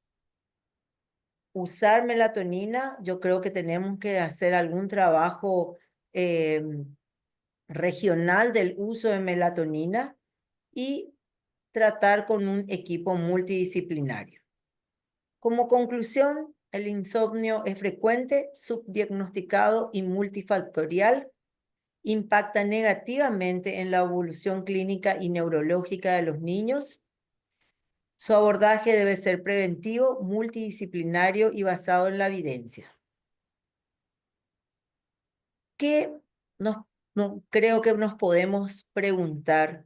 usar melatonina. Yo creo que tenemos que hacer algún trabajo regional del uso de melatonina y tratar con un equipo multidisciplinario. Como conclusión, el insomnio es frecuente, subdiagnosticado y multifactorial. Impacta negativamente en la evolución clínica y neurológica de los niños. Su abordaje debe ser preventivo, multidisciplinario y basado en la evidencia. ¿Qué creo que nos podemos preguntar?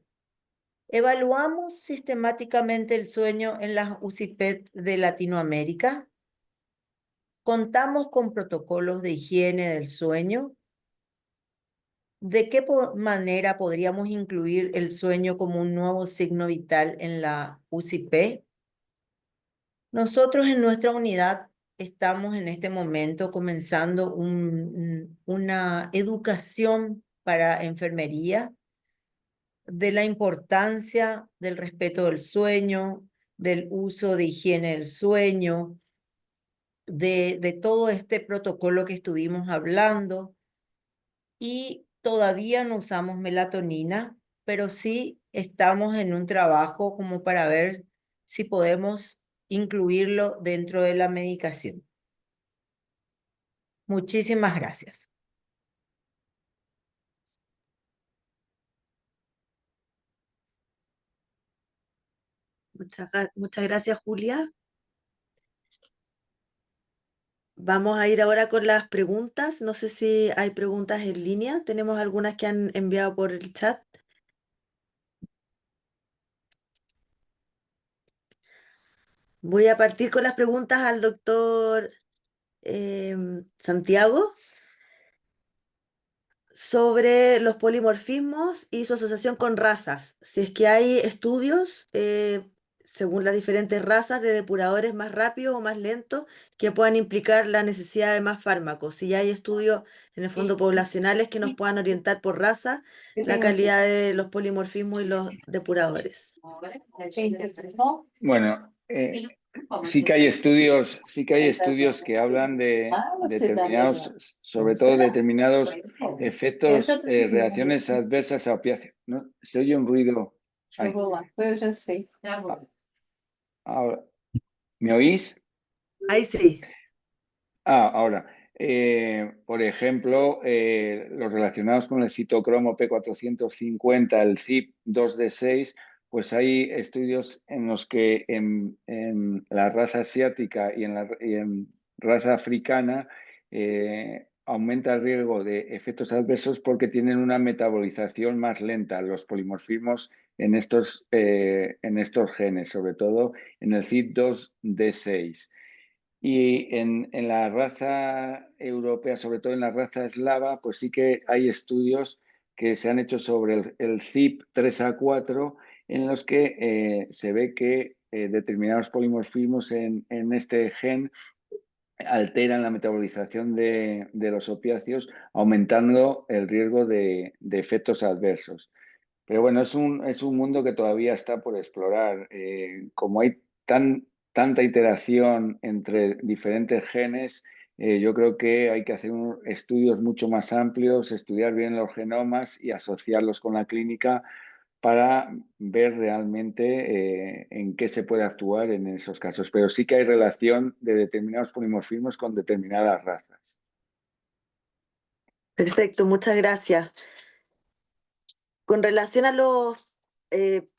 ¿Evaluamos sistemáticamente el sueño en las UCIPET de Latinoamérica? ¿Contamos con protocolos de higiene del sueño? ¿De qué manera podríamos incluir el sueño como un nuevo signo vital en la UCP? Nosotros en nuestra unidad estamos en este momento comenzando una educación para enfermería de la importancia del respeto del sueño, del uso de higiene del sueño, de todo este protocolo que estuvimos hablando. Y todavía no usamos melatonina, pero sí estamos en un trabajo como para ver si podemos incluirlo dentro de la medicación. Muchísimas gracias. Muchas gracias, Julia. Vamos a ir ahora con las preguntas. No sé si hay preguntas en línea. Tenemos algunas que han enviado por el chat. Voy a partir con las preguntas al doctor Santiago sobre los polimorfismos y su asociación con razas. Si es que hay estudios según las diferentes razas de depuradores más rápidos o más lentos que puedan implicar la necesidad de más fármacos. Si ya hay estudios en el fondo poblacionales que nos puedan orientar por raza la calidad de los polimorfismos y los depuradores. Bueno, sí que hay estudios que hablan de determinados, sobre todo determinados efectos, reacciones adversas a opiáceos. ¿No? Se oye un ruido. Ahí. Ahora, ¿me oís? Ahí sí. Ahora, por ejemplo, los relacionados con el citocromo P450, el CYP2D6, pues hay estudios en los que en la raza asiática y en raza africana aumenta el riesgo de efectos adversos porque tienen una metabolización más lenta, los polimorfismos en estos genes, sobre todo en el CYP2D6. Y en la raza europea, sobre todo en la raza eslava, pues sí que hay estudios que se han hecho sobre el CYP3A4 en los que se ve que determinados polimorfismos en este gen alteran la metabolización de los opiáceos, aumentando el riesgo de efectos adversos. Pero bueno, es un mundo que todavía está por explorar. Como hay tanta iteración entre diferentes genes, yo creo que hay que hacer estudios mucho más amplios, estudiar bien los genomas y asociarlos con la clínica para ver realmente en qué se puede actuar en esos casos. Pero sí que hay relación de determinados polimorfismos con determinadas razas. Perfecto, muchas gracias. Con relación a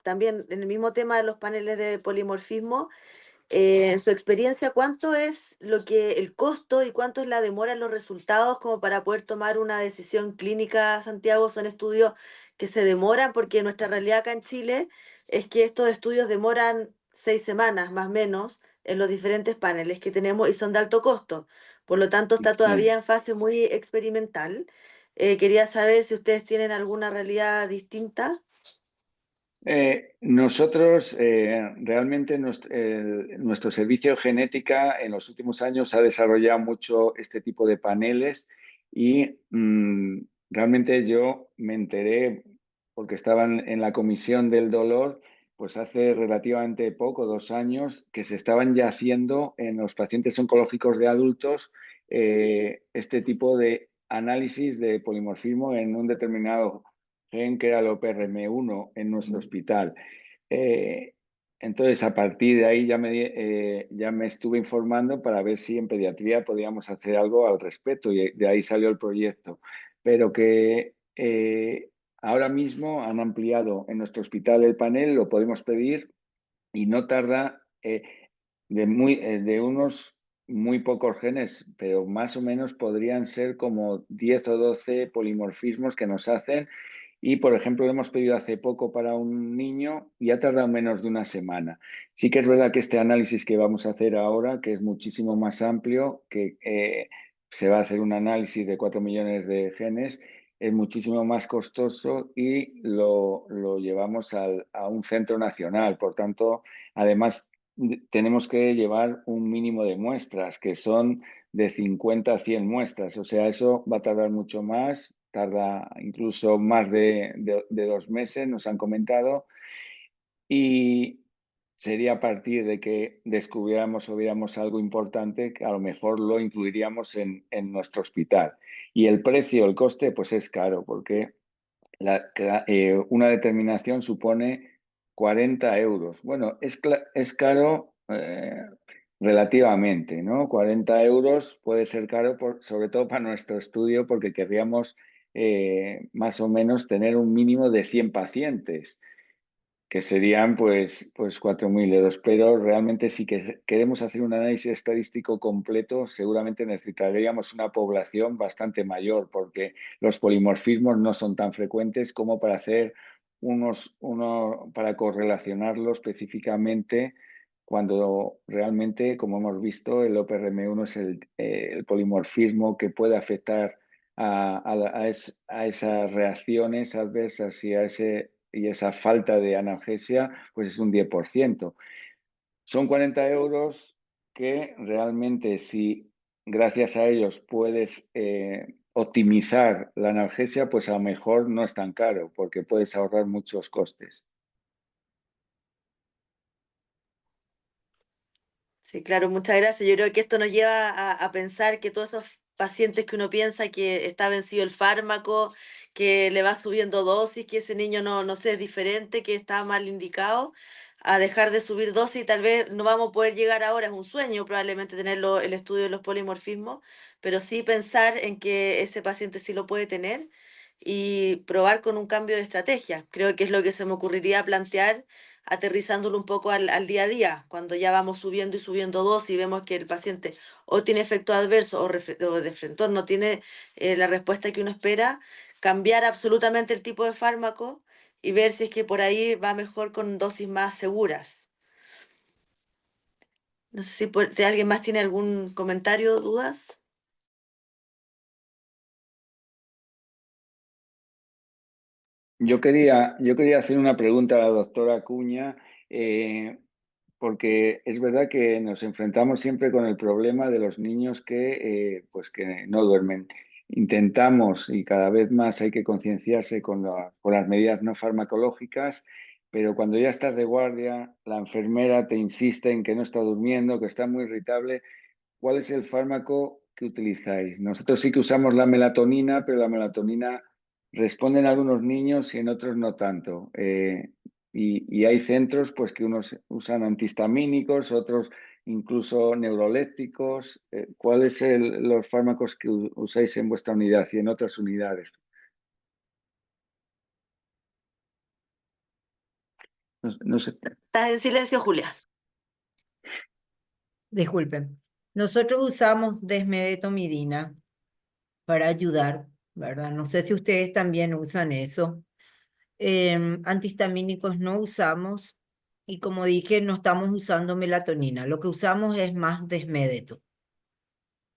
también en el mismo tema de los paneles de polimorfismo, en su experiencia, ¿cuánto es el costo y cuánto es la demora en los resultados como para poder tomar una decisión clínica, Santiago? Son estudios que se demoran porque nuestra realidad acá en Chile es que estos estudios demoran 6 semanas más o menos en los diferentes paneles que tenemos y son de alto costo. Por lo tanto, está todavía en fase muy experimental. Quería saber si ustedes tienen alguna realidad distinta. Nosotros realmente nuestro servicio de genética en los últimos años ha desarrollado mucho este tipo de paneles y realmente yo me enteré porque estaba en la comisión del dolor, pues hace relativamente poco, 2 años, que se estaban ya haciendo en los pacientes oncológicos de adultos este tipo de análisis de polimorfismo en un determinado gen que era el OPRM1 en nuestro hospital. Entonces, a partir de ahí ya me estuve informando para ver si en pediatría podíamos hacer algo al respecto y de ahí salió el proyecto. Pero que ahora mismo han ampliado en nuestro hospital el panel, lo podemos pedir y no tarda de unos muy pocos genes, pero más o menos podrían ser como 10 o 12 polimorfismos que nos hacen. Y, por ejemplo, lo hemos pedido hace poco para un niño y ha tardado menos de una semana. Sí que es verdad que este análisis que vamos a hacer ahora, que es muchísimo más amplio, que se va a hacer un análisis de 4 millones de genes, es muchísimo más costoso y lo llevamos a un centro nacional. Por tanto, además, tenemos que llevar un mínimo de muestras, que son de 50 a 100 muestras. O sea, eso va a tardar mucho más, tarda incluso más de 2 meses, nos han comentado. Y sería a partir de que descubriéramos o viéramos algo importante, que a lo mejor lo incluiríamos en nuestro hospital. Y el precio, el coste, pues es caro, porque una determinación supone 40 euros. Bueno, es caro relativamente, ¿no? 40 euros puede ser caro, sobre todo para nuestro estudio, porque querríamos más o menos tener un mínimo de 100 pacientes, que serían pues 4.000 euros. Pero realmente si que queremos hacer un análisis estadístico completo, seguramente necesitaríamos una población bastante mayor, porque los polimorfismos no son tan frecuentes como para hacer para correlacionarlo específicamente, cuando realmente, como hemos visto, el OPRM1 es el polimorfismo que puede afectar a esas reacciones adversas y esa falta de analgesia, pues es un 10%. Son 40 euros que realmente, si gracias a ellos puedes optimizar la analgesia, pues a lo mejor no es tan caro, porque puedes ahorrar muchos costes. Sí, claro, muchas gracias. Yo creo que esto nos lleva a pensar que todos esos pacientes que uno piensa que está vencido el fármaco, que le va subiendo dosis, que ese niño no sé, es diferente, que está mal indicado, a dejar de subir dosis y tal vez no vamos a poder llegar ahora, es un sueño probablemente tenerlo el estudio de los polimorfismos, pero sí pensar en que ese paciente sí lo puede tener y probar con un cambio de estrategia. Creo que es lo que se me ocurriría plantear aterrizándolo un poco al día a día, cuando ya vamos subiendo y subiendo dosis y vemos que el paciente o tiene efecto adverso o de frente no tiene la respuesta que uno espera, cambiar absolutamente el tipo de fármaco y ver si es que por ahí va mejor con dosis más seguras. No sé si alguien más tiene algún comentario o dudas. Yo quería hacer una pregunta a la doctora Acuña, porque es verdad que nos enfrentamos siempre con el problema de los niños que no duermen. Intentamos, y cada vez más hay que concienciarse con las medidas no farmacológicas, pero cuando ya estás de guardia, la enfermera te insiste en que no está durmiendo, que está muy irritable. ¿Cuál es el fármaco que utilizáis? Nosotros sí que usamos la melatonina, pero la melatonina responde en algunos niños y en otros no tanto. Y hay centros pues, que unos usan antihistamínicos, otros incluso neurolépticos. ¿Cuáles son los fármacos que usáis en vuestra unidad y en otras unidades? No sé. Estás en silencio, Julia. Disculpen. Nosotros usamos desmedetomidina para ayudar, ¿verdad? No sé si ustedes también usan eso. Antihistamínicos no usamos y como dije, no estamos usando melatonina. Lo que usamos es más desmedeto.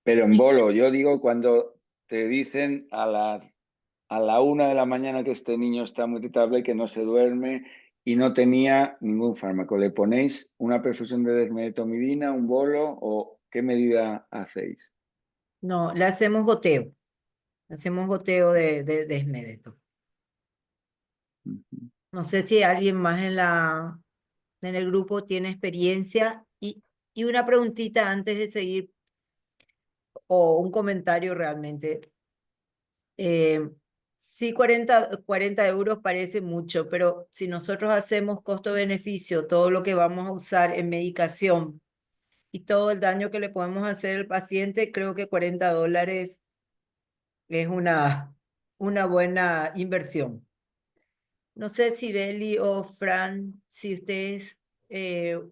Pero en bolo, yo digo cuando te dicen a la 1 de la mañana que este niño está muy irritable, que no se duerme y no tenía ningún fármaco. ¿Le ponéis una perfusión de desmedetomidina, un bolo o qué medida hacéis? No, le hacemos goteo. Hacemos goteo de desmedeto. Ujú. No sé si alguien más en el grupo tiene experiencia. Y una preguntita antes de seguir, o un comentario realmente. Sí, 40 euros parece mucho, pero si nosotros hacemos costo-beneficio, todo lo que vamos a usar en medicación y todo el daño que le podemos hacer al paciente, creo que $40 es una buena inversión. No sé si Beli o Fran, si ustedes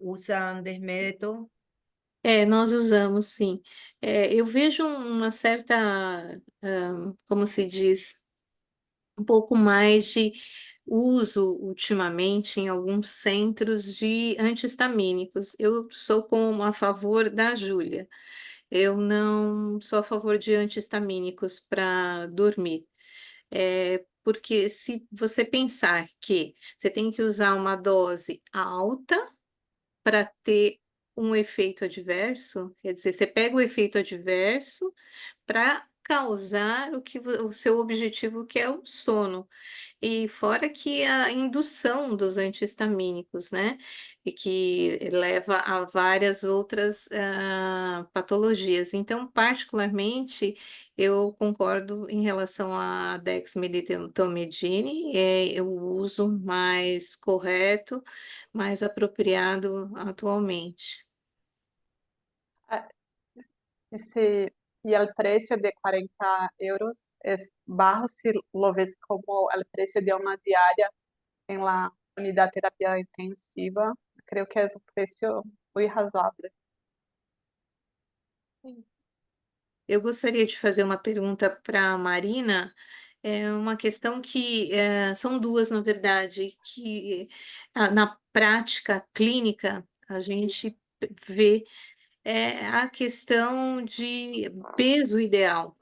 usan desmédeto. Nós usamos, sim. Eu vejo uma certa, como se diz, um pouco mais de uso ultimamente em alguns centros de anti-histamínicos. Eu sou a favor da Júlia. Eu não sou a favor de anti-histamínicos para dormir. Porque se você pensar que você tem que usar uma dose alta para ter um efeito adverso, quer dizer, você pega o efeito adverso para causar o seu objetivo, que é o sono. E fora que a indução dos anti-histamínicos, né, e que leva a várias outras, patologias. Então, particularmente, eu concordo em relação à dexmedetomidine, eu uso mais correto, mais apropriado atualmente. Y el precio de 40 euros es bajo si lo ves como el precio de una diaria en la unidad de terapia intensiva. Creo que es un precio muy razoável. Eu gostaria de fazer uma pergunta para a Marina, é uma questão que, são duas, na verdade, que, na prática clínica a gente vê, a questão de peso ideal.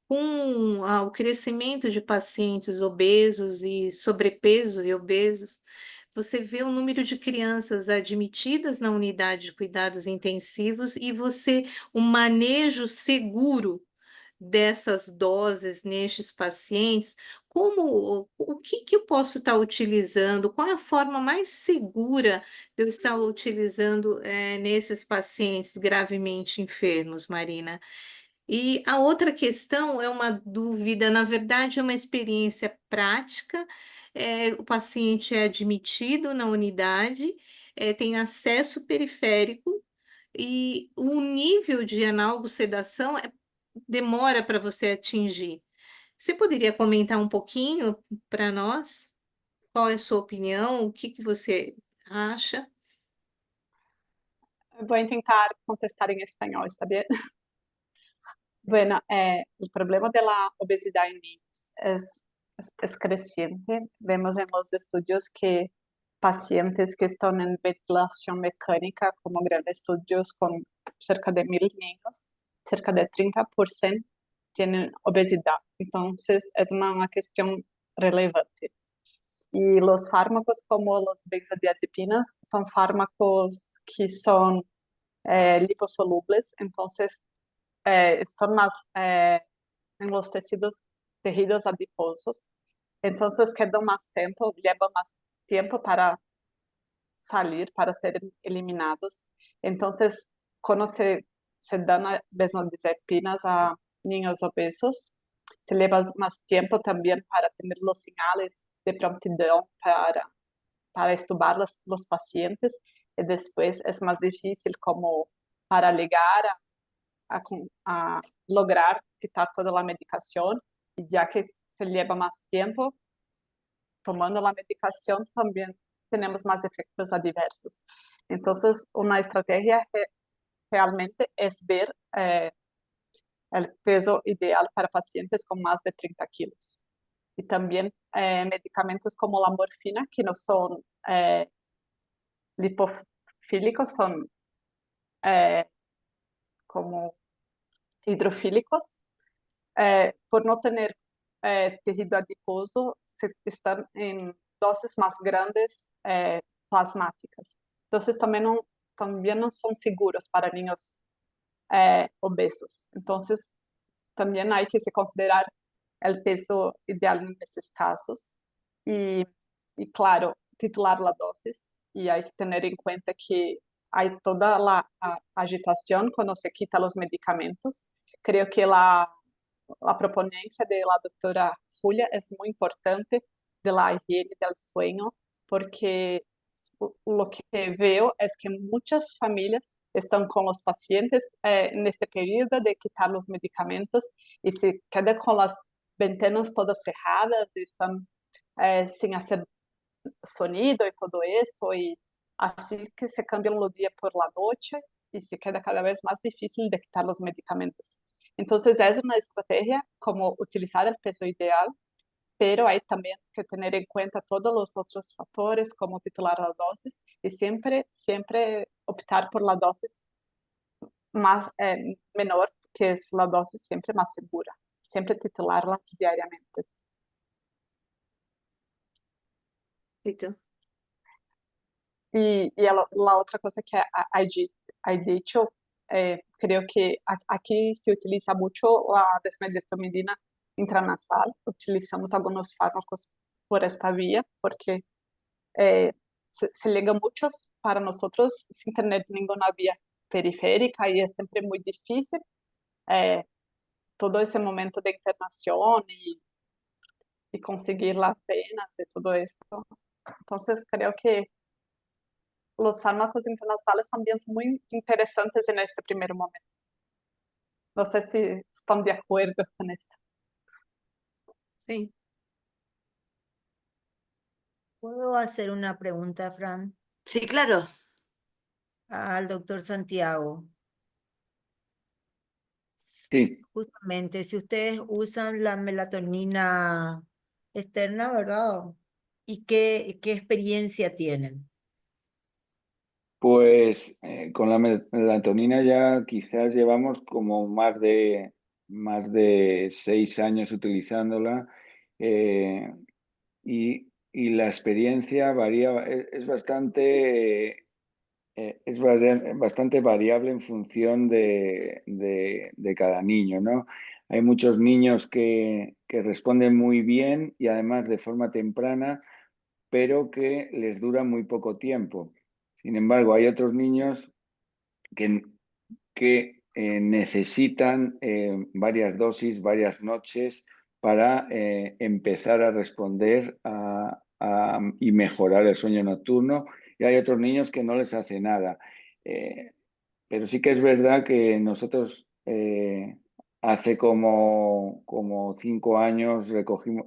Com o crescimento de pacientes obesos e sobrepesos e obesos, você vê o número de crianças admitidas na unidade de cuidados intensivos e o manejo seguro dessas doses nestes pacientes, o que eu posso estar utilizando? Qual é a forma mais segura de eu estar utilizando, nesses pacientes gravemente enfermos, Marina? E a outra questão é uma dúvida, na verdade, é uma experiência prática. O paciente é admitido na unidade, tem acesso periférico e o nível de analgosedação demora para você atingir. Você poderia comentar um pouquinho para nós? Qual é a sua opinião? O que você acha? Voy a intentar contestar en español, ¿está bien? Bueno, el problema de la obesidad en niños es creciente. Vemos en los estudios que pacientes que están en ventilación mecánica, como grandes estudios con cerca de 1000 niños, cerca de 30% tienen obesidad. Entonces, es una cuestión relevante. Y los fármacos como los benzodiazepinas son fármacos que son liposolubles, entonces están más en los tejidos adiposos, entonces queda más tiempo, lleva más tiempo para salir, para ser eliminados. Entonces, cuando se dan benzodiazepinas a niños obesos, se lleva más tiempo también para tener los señales de prontidão para estubar los pacientes, y después es más difícil como para llegar a lograr quitar toda la medicación, y ya que se lleva más tiempo tomando la medicación, también tenemos más efectos adversos. Entonces, una estrategia realmente es ver el peso ideal para pacientes con más de 30 kilos. Y también medicamentos como la morfina, que no son lipofílicos, son como hidrofílicos, por no tener tejido adiposo, están en dosis más grandes plasmáticas. Entonces también no son seguros para niños obesos. Entonces también hay que considerar el peso ideal en estos casos. Y claro, titular la dosis. Y hay que tener en cuenta que hay toda la agitación cuando se quitan los medicamentos. Creo que la proponencia de la doctora Julia es muy importante, de la higiene del sueño, porque lo que veo es que muchas familias están con los pacientes en este periodo de quitar los medicamentos y se quedan con las ventanas todas cerradas, y están sin hacer sonido y todo esto, y así que se cambian los días por la noche y se queda cada vez más difícil de quitar los medicamentos. Entonces es una estrategia como utilizar el peso ideal, pero hay también que tener en cuenta todos los otros factores como titular la dosis y siempre optar por la dosis más menor, que es la dosis siempre más segura, siempre titularla diariamente. Então, Y la otra cosa que hay dicho, creo que aquí se utiliza mucho la desmedetomidina intranasal. Utilizamos algunos fármacos por esta vía porque se llegan muchos para nosotros sin tener ninguna vía periférica, y es siempre muy difícil todo ese momento de internación y conseguir las penas y todo esto. Entonces creo que los fármacos intranasales también son muy interesantes en este primer momento. No sé si están de acuerdo con esto. sim. ¿Puedo hacer una pregunta, Fran, Sí, claro. al doctor Santiago? Sí, Justamente, si ustedes usan la melatonina externa, ¿verdad? ¿Y qué experiencia tienen? pues con la melatonina ya quizás llevamos como más de 6 años utilizándola, y la experiencia varía, es bastante bastante variable en función de cada niño, ¿no? Hay muchos niños que responden muy bien y además de forma temprana, pero que les dura muy poco tiempo. Sin embargo, hay otros niños que necesitan varias dosis, varias noches para empezar a responder y mejorar el sueño nocturno, y hay otros niños que no les hace nada. Pero sí que es verdad que nosotros hace como 5 años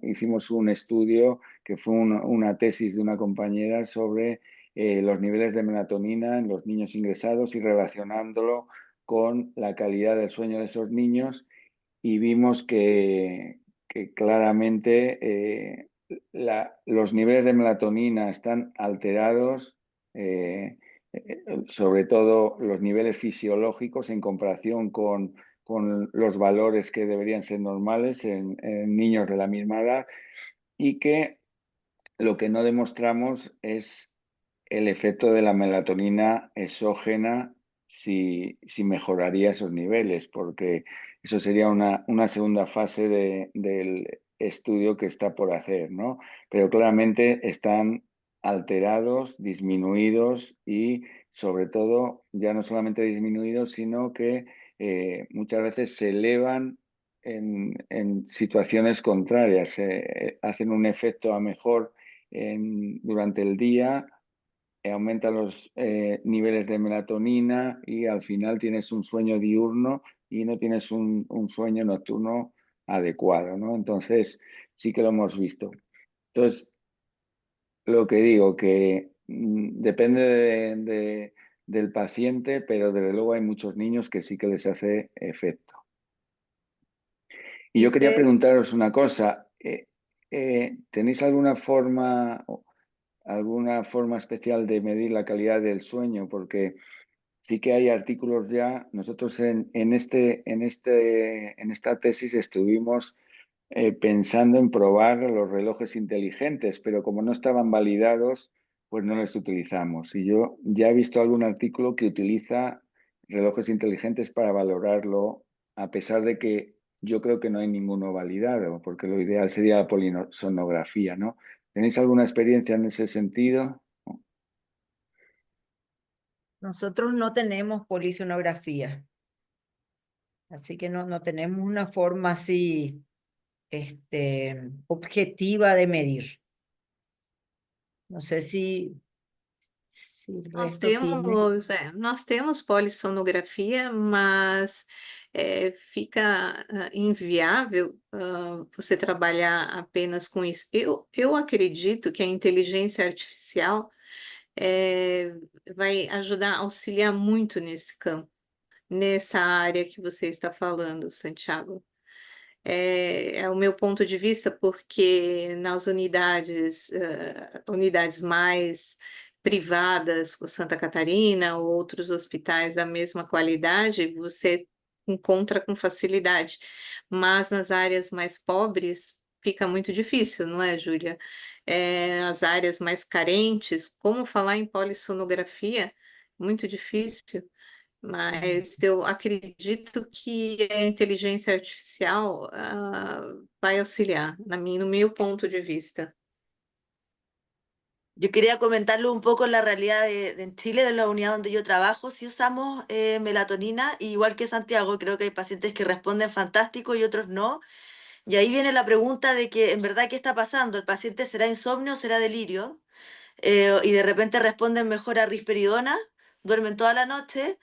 hicimos un estudio que fue una tesis de una compañera sobre los niveles de melatonina en los niños ingresados y relacionándolo con la calidad del sueño de esos niños, y vimos que claramente los niveles de melatonina están alterados, sobre todo los niveles fisiológicos en comparación con los valores que deberían ser normales en niños de la misma edad, y que lo que no demostramos es el efecto de la melatonina exógena, si mejoraría esos niveles, porque eso sería una segunda fase del estudio que está por hacer, ¿no? Pero claramente están alterados, disminuidos y sobre todo ya no solamente disminuidos, sino que muchas veces se elevan en situaciones contrarias, hacen un efecto a mejor durante el día, aumentan los niveles de melatonina y al final tienes un sueño diurno y no tienes un sueño nocturno adecuado, ¿no? Entonces, sí que lo hemos visto. Entonces, lo que digo, que depende del paciente, pero desde luego hay muchos niños que sí que les hace efecto. Y yo quería preguntaros una cosa. ¿Tenéis alguna forma especial de medir la calidad del sueño? Porque sí que hay artículos ya. Nosotros en esta tesis estuvimos pensando en probar los relojes inteligentes, pero como no estaban validados, pues no los utilizamos. Y yo ya he visto algún artículo que utiliza relojes inteligentes para valorarlo, a pesar de que yo creo que no hay ninguno validado, porque lo ideal sería la polisonografía, ¿no? ¿Tenéis alguna experiencia en ese sentido? Nosotros no tenemos polisonografía, así que no tenemos una forma así objetiva de medir. No sé si el Nós resto tiene. nós temos polissonografia, mas fica inviável você trabalhar apenas com isso. Eu acredito que a inteligência artificial vai ajudar, auxiliar muito nesse campo, nessa área que você está falando, Santiago. É o meu ponto de vista, porque nas unidades mais privadas, como Santa Catarina ou outros hospitais da mesma qualidade, você encontra com facilidade, mas nas áreas mais pobres fica muito difícil, não é, Júlia? As áreas mais carentes, como falar em polissonografia? Muito difícil. Mas eu acredito que a inteligência artificial vai auxiliar, no meu ponto de vista. Yo quería comentarle un poco la realidad en Chile, de la unidad donde yo trabajo. Sí usamos melatonina, y igual que Santiago, creo que hay pacientes que responden fantástico y otros no. Y ahí viene la pregunta de que, en verdad, ¿qué está pasando? ¿El paciente será insomnio o será delirio? Y de repente responden mejor a risperidona, duermen toda la noche,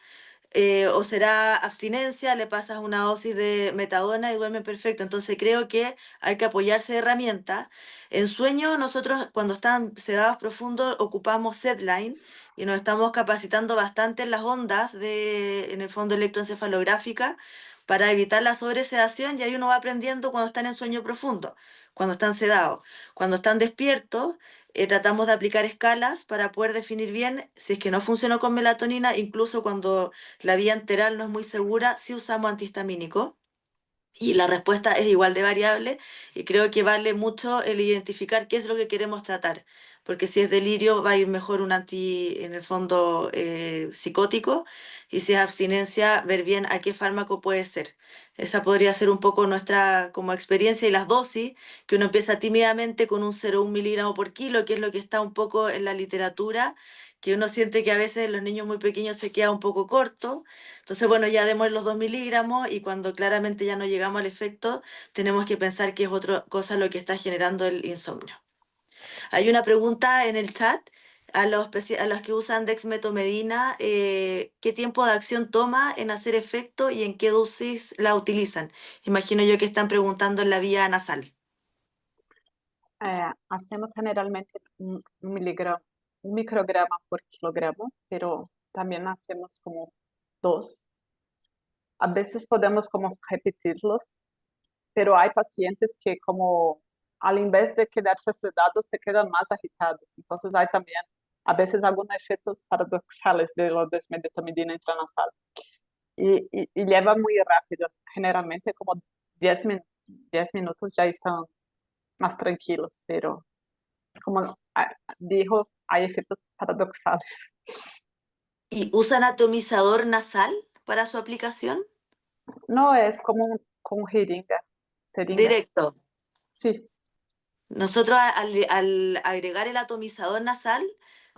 o será abstinencia, le pasas una dosis de metadona y duerme perfecto. Entonces creo que hay que apoyarse de herramientas. En sueño, nosotros cuando están sedados profundos ocupamos SedLine y nos estamos capacitando bastante en las ondas en el fondo electroencefalográfica, para evitar la sobresedación, y ahí uno va aprendiendo cuando están en sueño profundo, cuando están sedados. Cuando están despiertos, tratamos de aplicar escalas para poder definir bien si es que no funcionó con melatonina. Incluso cuando la vía enteral no es muy segura, sí usamos antihistamínico. Y la respuesta es igual de variable, y creo que vale mucho el identificar qué es lo que queremos tratar, porque si es delirio va a ir mejor un en el fondo, psicótico, y si es abstinencia, ver bien a qué fármaco puede ser. Esa podría ser un poco nuestra como experiencia. Y las dosis, que uno empieza tímidamente con un 0,1 miligramo por kilo, que es lo que está un poco en la literatura, que uno siente que a veces los niños muy pequeños se queda un poco corto. Entonces, bueno, ya demos los 2 miligramos, y cuando claramente ya no llegamos al efecto, tenemos que pensar que es otra cosa lo que está generando el insomnio. Hay una pregunta en el chat a los que usan dexmedetomidina, qué tiempo de acción toma en hacer efecto y en qué dosis la utilizan. Imagino yo que están preguntando en la vía nasal. Hacemos generalmente un micrograma por kilogramo, pero también hacemos como 2. A veces podemos como repetirlos, pero hay pacientes que como al invés de quedarse sedados se quedan más agitados. Entonces hay también a veces algunos efectos paradoxales de la desmedetomidina intranasal. Y lleva muy rápido, generalmente como 10 minutos ya están más tranquilos, pero como dijo, hay efectos paradoxales. ¿Y usan atomizador nasal para su aplicación? No es como con jeringa. Directo. Sí. Nosotros al agregar el atomizador nasal,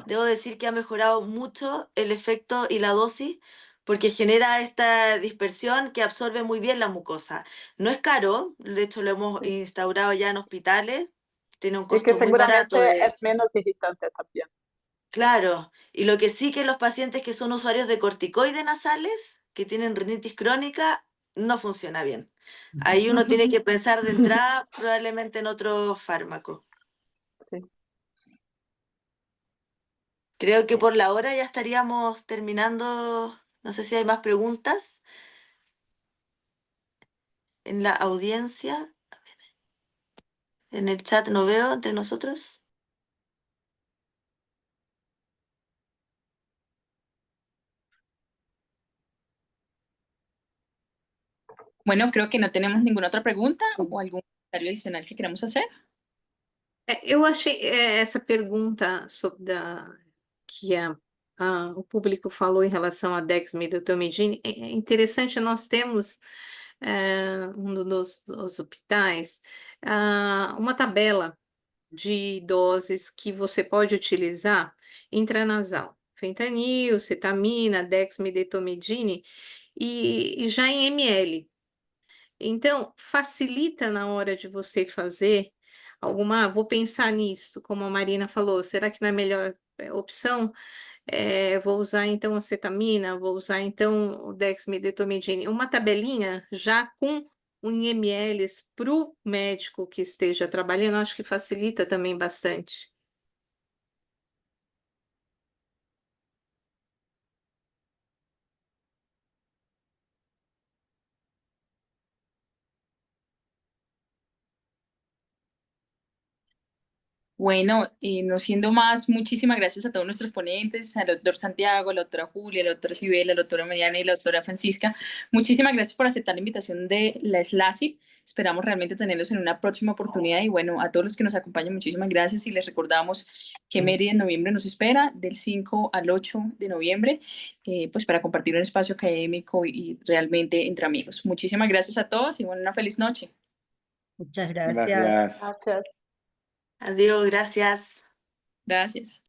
debo decir que ha mejorado mucho el efecto y la dosis porque genera esta dispersión que absorbe muy bien la mucosa. No es caro, de hecho lo hemos instaurado ya en hospitales, tiene un Y que costo muy barato. seguramente es menos irritante también. Claro, y lo que sí que los pacientes que son usuarios de corticoides nasales, que tienen rinitis crónica, no funciona bien. Ahí uno tiene que pensar de entrada probablemente en otro fármaco. Sí. Creo que por la hora ya estaríamos terminando. No sé si hay más preguntas en la audiencia. En el chat no veo entre nosotros. Bueno, creo que no tenemos ninguna otra pregunta o algún comentario adicional que queramos hacer. Eu achei essa pergunta que o público falou em relação à dexmedetomidina é interessante. Nós temos um dos hospitais uma tabela de doses que você pode utilizar intranasal, fentanil, cetamina, dexmedetomidine e já em ml. Então, facilita na hora de você fazer vou pensar nisso, como a Marina falou, será que não é a melhor opção? Vou usar então a cetamina, vou usar então o dexmedetomidine, uma tabelinha já com em ml para o médico que esteja trabalhando, acho que facilita também bastante. Bueno, no siendo más, muchísimas gracias a todos nuestros ponentes, al doctor Santiago, a la doctora Julia, a la doctora Sibela, a la doctora Mariana y a la doctora Francisca. Muchísimas gracias por aceptar la invitación de la SLACI. Esperamos realmente tenerlos en una próxima oportunidad. Y bueno, a todos los que nos acompañan, muchísimas gracias. Y les recordamos que Mérida en noviembre nos espera, del 5 al 8 de noviembre, pues para compartir un espacio académico y realmente entre amigos. Muchísimas gracias a todos y bueno, una feliz noche. Muchas gracias. Gracias. Gracias. Adiós, gracias. Gracias.